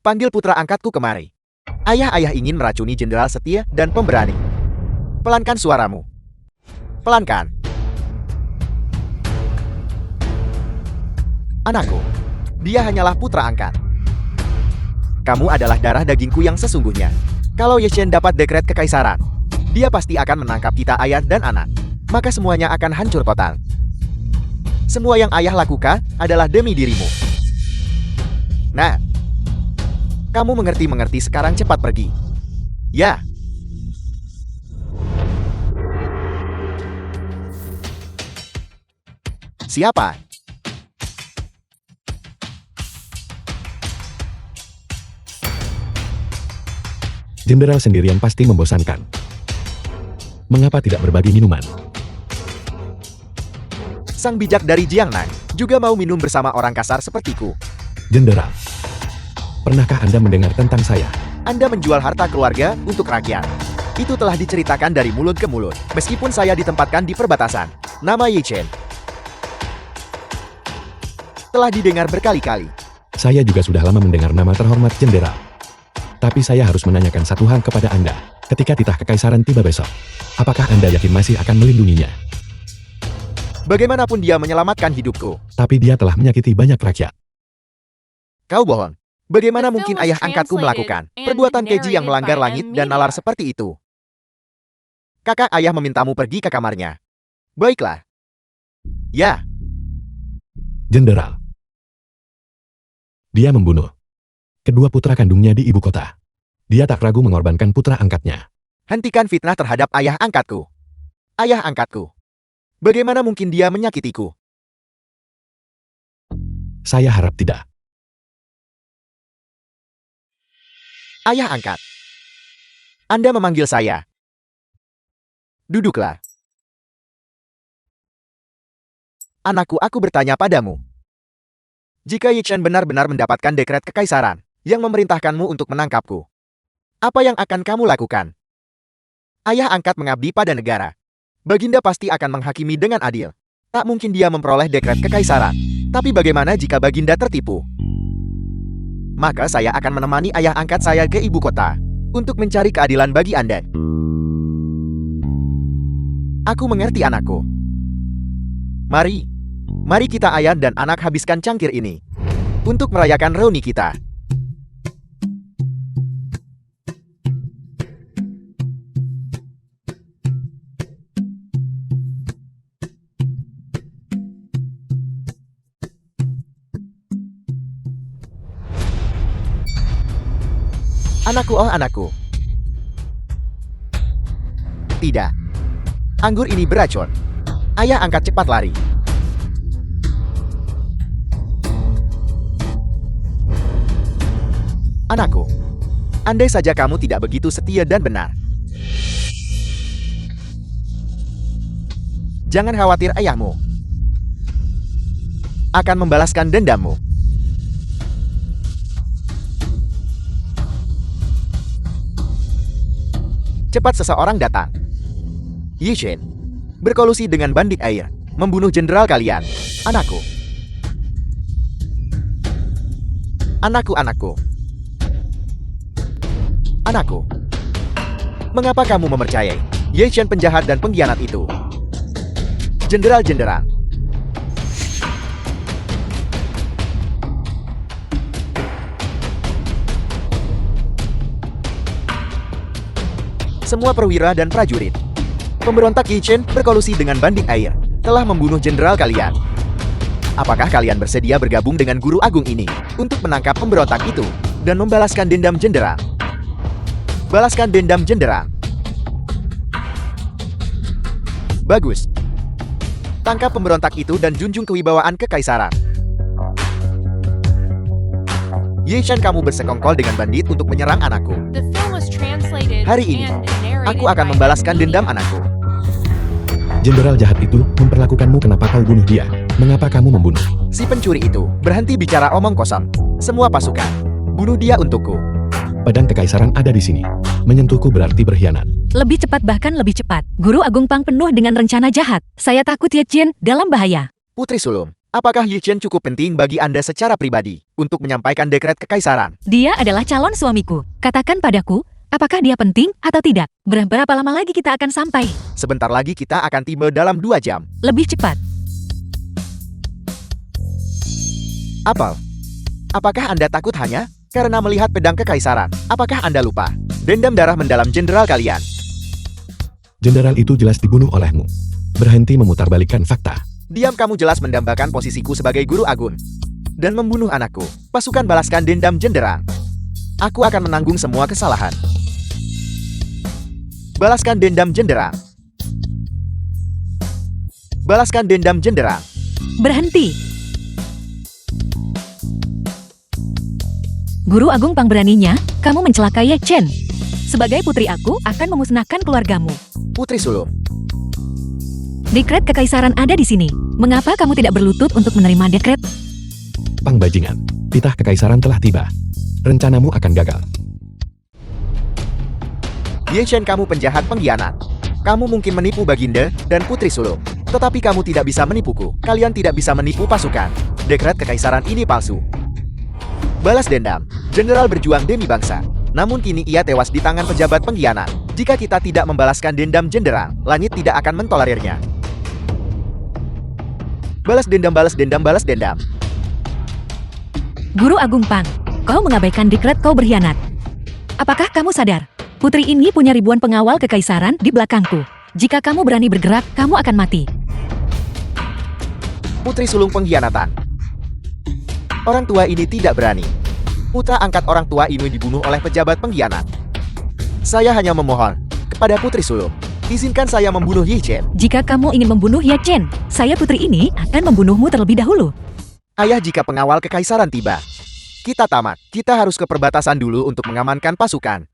Panggil putra angkatku kemari. Ayah ingin meracuni jenderal setia dan pemberani. Pelankan suaramu. Pelankan. Anakku, dia hanyalah putra angkat. Kamu adalah darah dagingku yang sesungguhnya. Kalau Ye Chen dapat dekret kekaisaran, dia pasti akan menangkap kita ayah dan anak. Maka semuanya akan hancur total. Semua yang ayah lakukan adalah demi dirimu. Nah, kamu mengerti sekarang, cepat pergi. Ya. Siapa? Jenderal sendirian pasti membosankan. Mengapa tidak berbagi minuman? Sang bijak dari Jiangnan juga mau minum bersama orang kasar sepertiku. Jenderal, pernahkah Anda mendengar tentang saya? Anda menjual harta keluarga untuk rakyat. Itu telah diceritakan dari mulut ke mulut. Meskipun saya ditempatkan di perbatasan, nama Ye Chen telah didengar berkali-kali. Saya juga sudah lama mendengar nama terhormat Jenderal. Tapi saya harus menanyakan satu hal kepada Anda. Ketika titah kekaisaran tiba besok, apakah Anda yakin masih akan melindunginya? Bagaimanapun dia menyelamatkan hidupku. Tapi dia telah menyakiti banyak rakyat. Kau bohong. Bagaimana mungkin ayah angkatku melakukan perbuatan keji yang melanggar langit dan nalar seperti itu? Kakak ayah memintamu pergi ke kamarnya. Baiklah. Ya. Jenderal. Dia membunuh kedua putra kandungnya di ibu kota. Dia tak ragu mengorbankan putra angkatnya. Hentikan fitnah terhadap ayah angkatku. Ayah angkatku. Bagaimana mungkin dia menyakitiku? Saya harap tidak. Ayah angkat. Anda memanggil saya. Duduklah. Anakku, aku bertanya padamu. Jika Ye Chen benar-benar mendapatkan dekret kekaisaran yang memerintahkanmu untuk menangkapku, apa yang akan kamu lakukan? Ayah angkat mengabdi pada negara. Baginda pasti akan menghakimi dengan adil. Tak mungkin dia memperoleh dekret kekaisaran. Tapi bagaimana jika Baginda tertipu? Maka saya akan menemani ayah angkat saya ke ibu kota untuk mencari keadilan bagi Anda. Aku mengerti, anakku. Mari kita ayah dan anak habiskan cangkir ini untuk merayakan reuni kita. Anakku, oh anakku. Tidak. Anggur ini beracun. Ayah angkat, cepat lari. Anakku, andai saja kamu tidak begitu setia dan benar. Jangan khawatir, ayahmu akan membalaskan dendammu. Cepat seseorang datang. Ye Chen berkolusi dengan bandit air, membunuh jenderal kalian. Anakku. Anakku. Mengapa kamu mempercayai Ye Chen penjahat dan pengkhianat itu? Jenderal-jenderal. Semua perwira dan prajurit. Pemberontak Ye Chen berkolusi dengan bandit air, telah membunuh jenderal kalian. Apakah kalian bersedia bergabung dengan guru agung ini untuk menangkap pemberontak itu dan membalaskan dendam jenderal? Balaskan dendam jenderal. Bagus. Tangkap pemberontak itu dan junjung kewibawaan kekaisaran. Ye Chen, kamu bersekongkol dengan bandit untuk menyerang anakku. The film was translated Hari ini, and narrated aku akan by membalaskan Media. dendam anakku. Jenderal jahat itu memperlakukanmu, kenapa kau bunuh dia? Mengapa kamu membunuh? Si pencuri itu berhenti bicara omong kosong. Semua pasukan, bunuh dia untukku. Pedang kekaisaran ada di sini. Menyentuhku berarti berkhianat. Lebih cepat, bahkan lebih cepat. Guru Agung Pang penuh dengan rencana jahat. Saya takut Ye Chen dalam bahaya. Putri sulung, apakah Ye Chen cukup penting bagi Anda secara pribadi untuk menyampaikan dekret kekaisaran? Dia adalah calon suamiku. Katakan padaku, apakah dia penting atau tidak? Berapa lama lagi kita akan sampai? Sebentar lagi kita akan tiba dalam 2 jam. Lebih cepat. Apel, apakah Anda takut hanya karena melihat pedang kekaisaran? Apakah Anda lupa dendam darah mendalam jenderal kalian? Jenderal itu jelas dibunuh olehmu. Berhenti memutarbalikkan fakta. Diam, kamu jelas mendambakan posisiku sebagai guru agung dan membunuh anakku. Pasukan, balaskan dendam jenderal. Aku akan menanggung semua kesalahan. Balaskan dendam jenderal. Balaskan dendam jenderal. Berhenti. Guru Agung Pang, beraninya kamu mencelakai Ye Chen. Sebagai putri aku akan memusnahkan keluargamu. Putri sulung, Dekret kekaisaran ada di sini. Mengapa kamu tidak berlutut untuk menerima dekret? Pang bajingan, titah kekaisaran telah tiba. Rencanamu akan gagal. Ye Chen, kamu penjahat pengkhianat. Kamu mungkin menipu Baginda dan putri sulung, tetapi kamu tidak bisa menipuku. Kalian tidak bisa menipu pasukan. Dekret kekaisaran ini palsu. Balas dendam. Jenderal berjuang demi bangsa. Namun kini ia tewas di tangan pejabat pengkhianat. Jika kita tidak membalaskan dendam jenderal, langit tidak akan mentolerirnya. Balas dendam, balas dendam, balas dendam. Guru Agung Pang, kau mengabaikan dekret, kau berkhianat. Apakah kamu sadar? Putri ini punya ribuan pengawal kekaisaran di belakangku. Jika kamu berani bergerak, kamu akan mati. Putri sulung pengkhianatan. Orang tua ini tidak berani. Putra angkat orang tua ini dibunuh oleh pejabat pengkhianat. Saya hanya memohon kepada putri sulung, izinkan saya membunuh Ye Chen. Jika kamu ingin membunuh Ye Chen, saya putri ini akan membunuhmu terlebih dahulu. Ayah, jika pengawal kekaisaran tiba, kita tamat. Kita harus ke perbatasan dulu untuk mengamankan pasukan.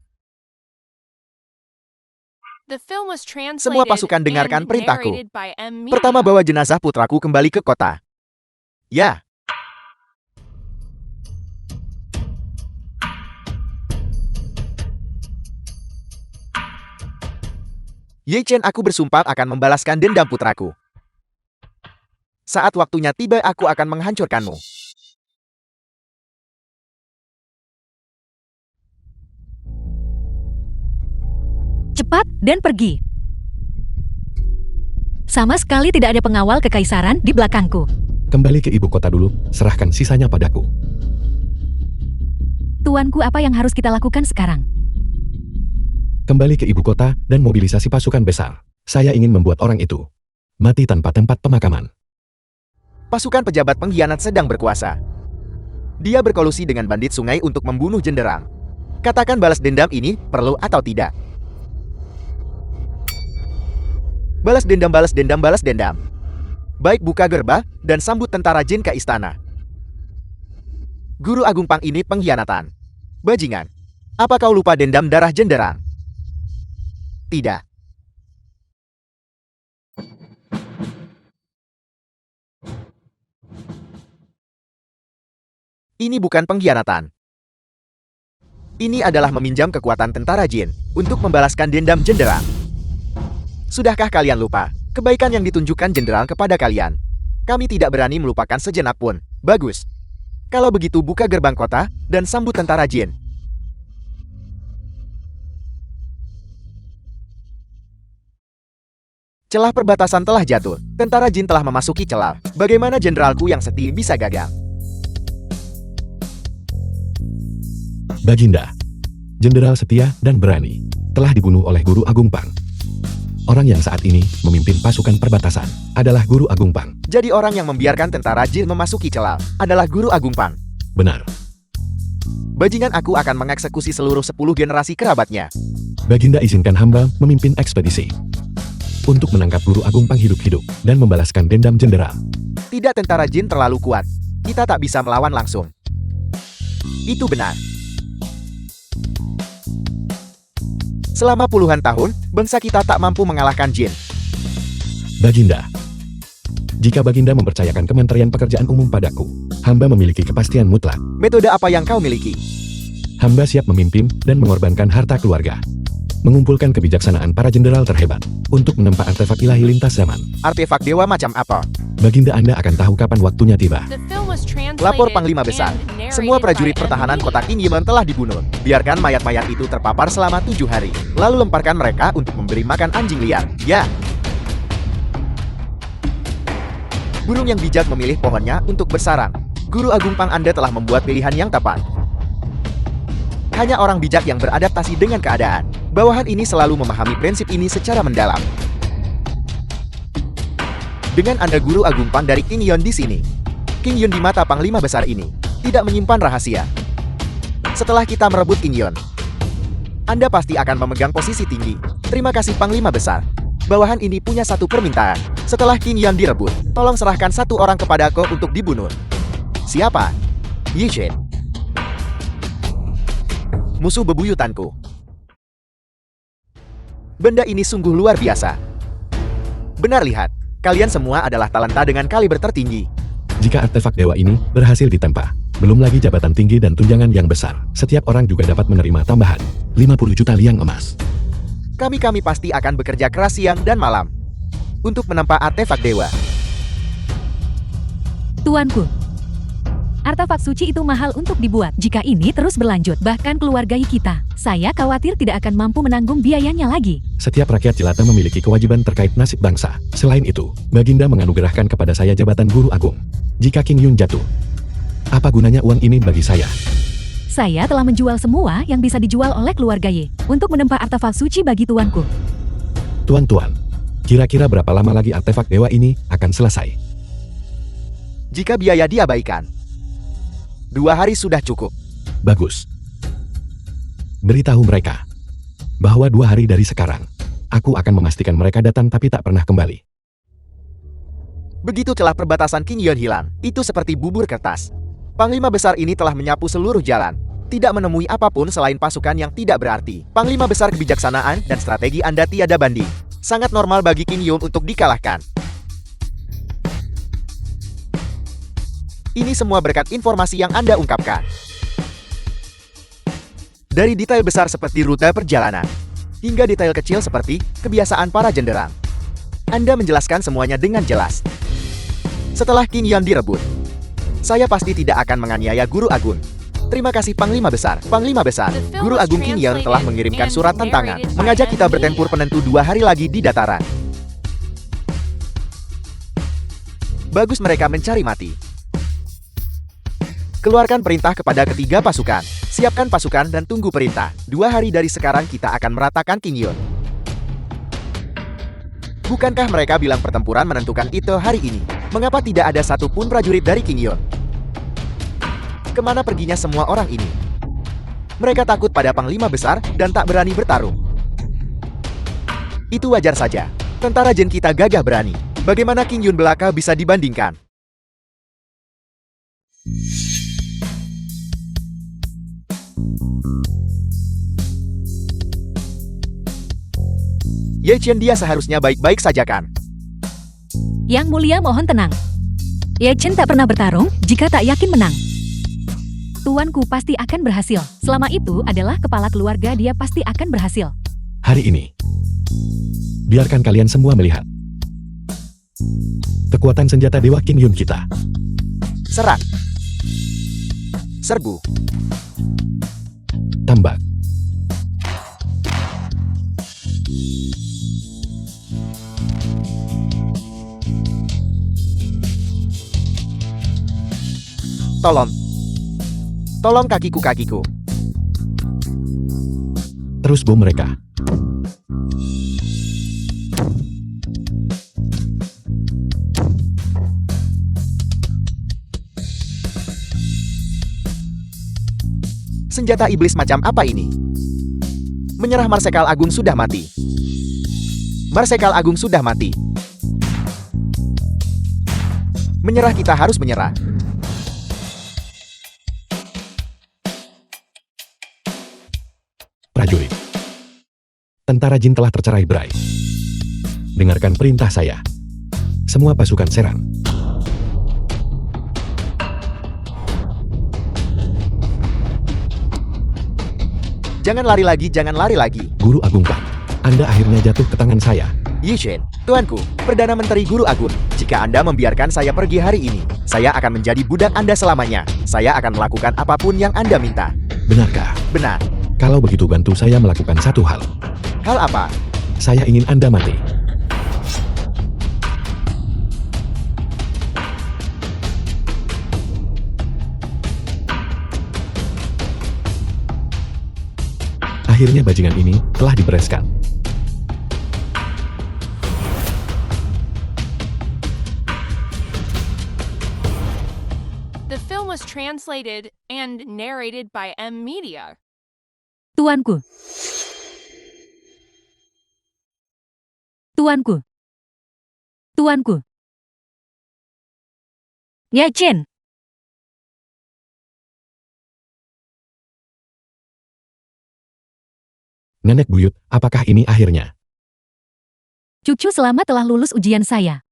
The film was translated Semua pasukan dengarkan and perintahku. narrated by Media. Pertama, bawa jenazah putraku kembali ke kota. Ya. Ye Chen, aku bersumpah akan membalaskan dendam putraku. Saat waktunya tiba, aku akan menghancurkanmu. Cepat dan pergi. Sama sekali tidak ada pengawal kekaisaran di belakangku. Kembali ke ibu kota dulu, serahkan sisanya padaku. Tuanku, apa yang harus kita lakukan sekarang? Kembali ke ibu kota dan mobilisasi pasukan besar. Saya ingin membuat orang itu mati tanpa tempat pemakaman. Pasukan pejabat pengkhianat sedang berkuasa. Dia berkolusi dengan bandit sungai untuk membunuh jenderal. Katakan balas dendam ini perlu atau tidak. Balas dendam, balas dendam, balas dendam. Baik, buka gerbang dan sambut tentara jin ke istana. Guru Agung Pang ini pengkhianatan. Bajingan, apa kau lupa dendam darah jenderal? Tidak. Ini bukan pengkhianatan. Ini adalah meminjam kekuatan tentara jin untuk membalaskan dendam jenderal. Sudahkah kalian lupa kebaikan yang ditunjukkan jenderal kepada kalian? Kami tidak berani melupakan sejenak pun. Bagus. Kalau begitu, buka gerbang kota dan sambut tentara jin. Celah perbatasan telah jatuh. Tentara jin telah memasuki celah. Bagaimana jenderalku yang setia bisa gagal? Baginda, jenderal setia dan berani, telah dibunuh oleh Guru Agung Pang. Orang yang saat ini memimpin pasukan perbatasan adalah Guru Agung Pang. Jadi orang yang membiarkan tentara jin memasuki celah adalah Guru Agung Pang. Benar. Bajingan aku akan mengeksekusi seluruh 10 generasi kerabatnya. Baginda izinkan hamba memimpin ekspedisi untuk menangkap Guru Agung Pang hidup-hidup dan membalaskan dendam jenderal. Tidak, tentara jin terlalu kuat. Kita tak bisa melawan langsung. Itu benar. Selama puluhan tahun, bangsa kita tak mampu mengalahkan jin. Baginda, jika Baginda mempercayakan Kementerian Pekerjaan Umum padaku, hamba memiliki kepastian mutlak. Metode apa yang kau miliki? Hamba siap memimpin dan mengorbankan harta keluarga, mengumpulkan kebijaksanaan para jenderal terhebat untuk menempa artefak ilahi lintas zaman. Artefak dewa macam apa? Baginda Anda akan tahu kapan waktunya tiba. The film was translated Lapor Panglima Besar. and narrated Semua prajurit by pertahanan M. kota Qingyimen telah dibunuh. Biarkan mayat-mayat itu terpapar selama 7 hari. Lalu lemparkan mereka untuk memberi makan anjing liar. Ya. Burung yang bijak memilih pohonnya untuk bersarang. Guru Agung Pang Anda telah membuat pilihan yang tepat. Hanya orang bijak yang beradaptasi dengan keadaan. Bawahan ini selalu memahami prinsip ini secara mendalam. Dengan Anda Guru Agung Pang dari Qingyan di sini. Qingyan di mata Panglima Besar ini tidak menyimpan rahasia. Setelah kita merebut Qingyan, Anda pasti akan memegang posisi tinggi. Terima kasih Panglima Besar. Bawahan ini punya satu permintaan. Setelah Qingyan direbut, tolong serahkan satu orang kepadaku untuk dibunuh. Siapa? Ye Chen. Musuh bebuyutanku. Benda ini sungguh luar biasa. Benar, lihat. Kalian semua adalah talenta dengan kaliber tertinggi. Jika artefak dewa ini berhasil ditempa, belum lagi jabatan tinggi dan tunjangan yang besar, setiap orang juga dapat menerima tambahan 50 juta liang emas. Kami pasti akan bekerja keras siang dan malam untuk menempa artefak dewa. Tuanku, artefak suci itu mahal untuk dibuat. Jika ini terus berlanjut, bahkan keluarga kita, saya khawatir tidak akan mampu menanggung biayanya lagi. Setiap rakyat jelata memiliki kewajiban terkait nasib bangsa. Selain itu, Baginda menganugerahkan kepada saya jabatan Guru Agung. Jika Qingyan jatuh, apa gunanya uang ini bagi saya? Saya telah menjual semua yang bisa dijual oleh keluarga Ye untuk menempa artefak suci bagi tuanku. Tuan-tuan, kira-kira berapa lama lagi artefak dewa ini akan selesai? Jika biaya diabaikan, 2 hari sudah cukup. Bagus. Beritahu mereka bahwa 2 hari dari sekarang, aku akan memastikan mereka datang tapi tak pernah kembali. Begitu celah perbatasan Qingyan hilang, itu seperti bubur kertas. Panglima Besar ini telah menyapu seluruh jalan, tidak menemui apapun selain pasukan yang tidak berarti. Panglima Besar, kebijaksanaan dan strategi Anda tiada banding. Sangat normal bagi Qingyan untuk dikalahkan. Ini semua berkat informasi yang Anda ungkapkan. Dari detail besar seperti rute perjalanan, hingga detail kecil seperti kebiasaan para jenderal. Anda menjelaskan semuanya dengan jelas. Setelah Qingyan direbut, saya pasti tidak akan menganiaya Guru Agung. Terima kasih Panglima Besar. Panglima Besar, Guru Agung Qingyan telah mengirimkan surat tantangan, mengajak kita bertempur penentu 2 hari lagi di dataran. Bagus, mereka mencari mati. Keluarkan perintah kepada ketiga pasukan. Siapkan pasukan dan tunggu perintah. 2 hari dari sekarang kita akan meratakan Qingyan. Bukankah mereka bilang pertempuran menentukan itu hari ini? Mengapa tidak ada satupun prajurit dari Qingyan? Kemana perginya semua orang ini? Mereka takut pada Panglima Besar dan tak berani bertarung. Itu wajar saja. Tentara jin kita gagah berani. Bagaimana Qingyan belaka bisa dibandingkan? Ye Chen, dia seharusnya baik-baik saja kan? Yang mulia mohon tenang. Ye Chen tak pernah bertarung jika tak yakin menang. Tuanku pasti akan berhasil. Selama itu adalah kepala keluarga, dia pasti akan berhasil. Hari ini, biarkan kalian semua melihat kekuatan senjata Dewa Qingyan kita. Serang. Serbu. Tambak. Tolong. Tolong kakiku. Terus bom mereka. Senjata iblis macam apa ini? Menyerah Marsekal Agung sudah mati. Marsekal Agung sudah mati. Menyerah, kita harus menyerah. Prajurit. Tentara jin telah tercerai berai. Dengarkan perintah saya. Semua pasukan serang. Jangan lari lagi. Guru Agung Kang, Anda akhirnya jatuh ke tangan saya. Yi Shen, tuanku, Perdana Menteri Guru Agung. Jika Anda membiarkan saya pergi hari ini, saya akan menjadi budak Anda selamanya. Saya akan melakukan apapun yang Anda minta. Benarkah? Benar. Kalau begitu bantu saya melakukan satu hal. Hal apa? Saya ingin Anda mati. Akhirnya bajingan ini telah dibereskan. The film was translated and narrated by M Media. Tuanku. Tuanku. Tuanku. Nye Chin. Nenek buyut, apakah ini akhirnya? Cucu selamat telah lulus ujian saya.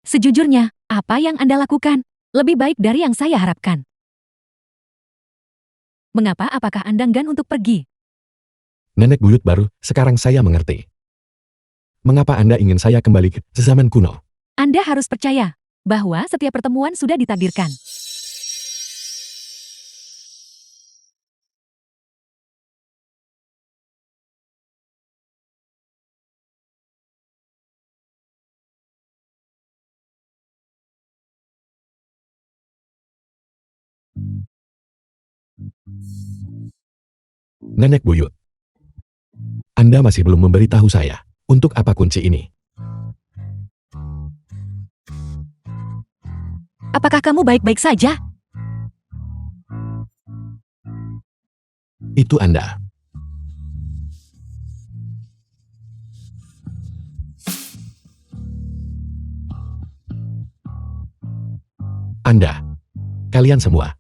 Sejujurnya, apa yang Anda lakukan lebih baik dari yang saya harapkan. Mengapa apakah Anda enggan untuk pergi? Nenek buyut baru, sekarang saya mengerti. Mengapa Anda ingin saya kembali ke zaman kuno? Anda harus percaya bahwa setiap pertemuan sudah ditakdirkan. Nenek buyut. Anda masih belum memberitahu saya, untuk apa kunci ini? Apakah kamu baik-baik saja? Itu Anda. Anda. Kalian semua.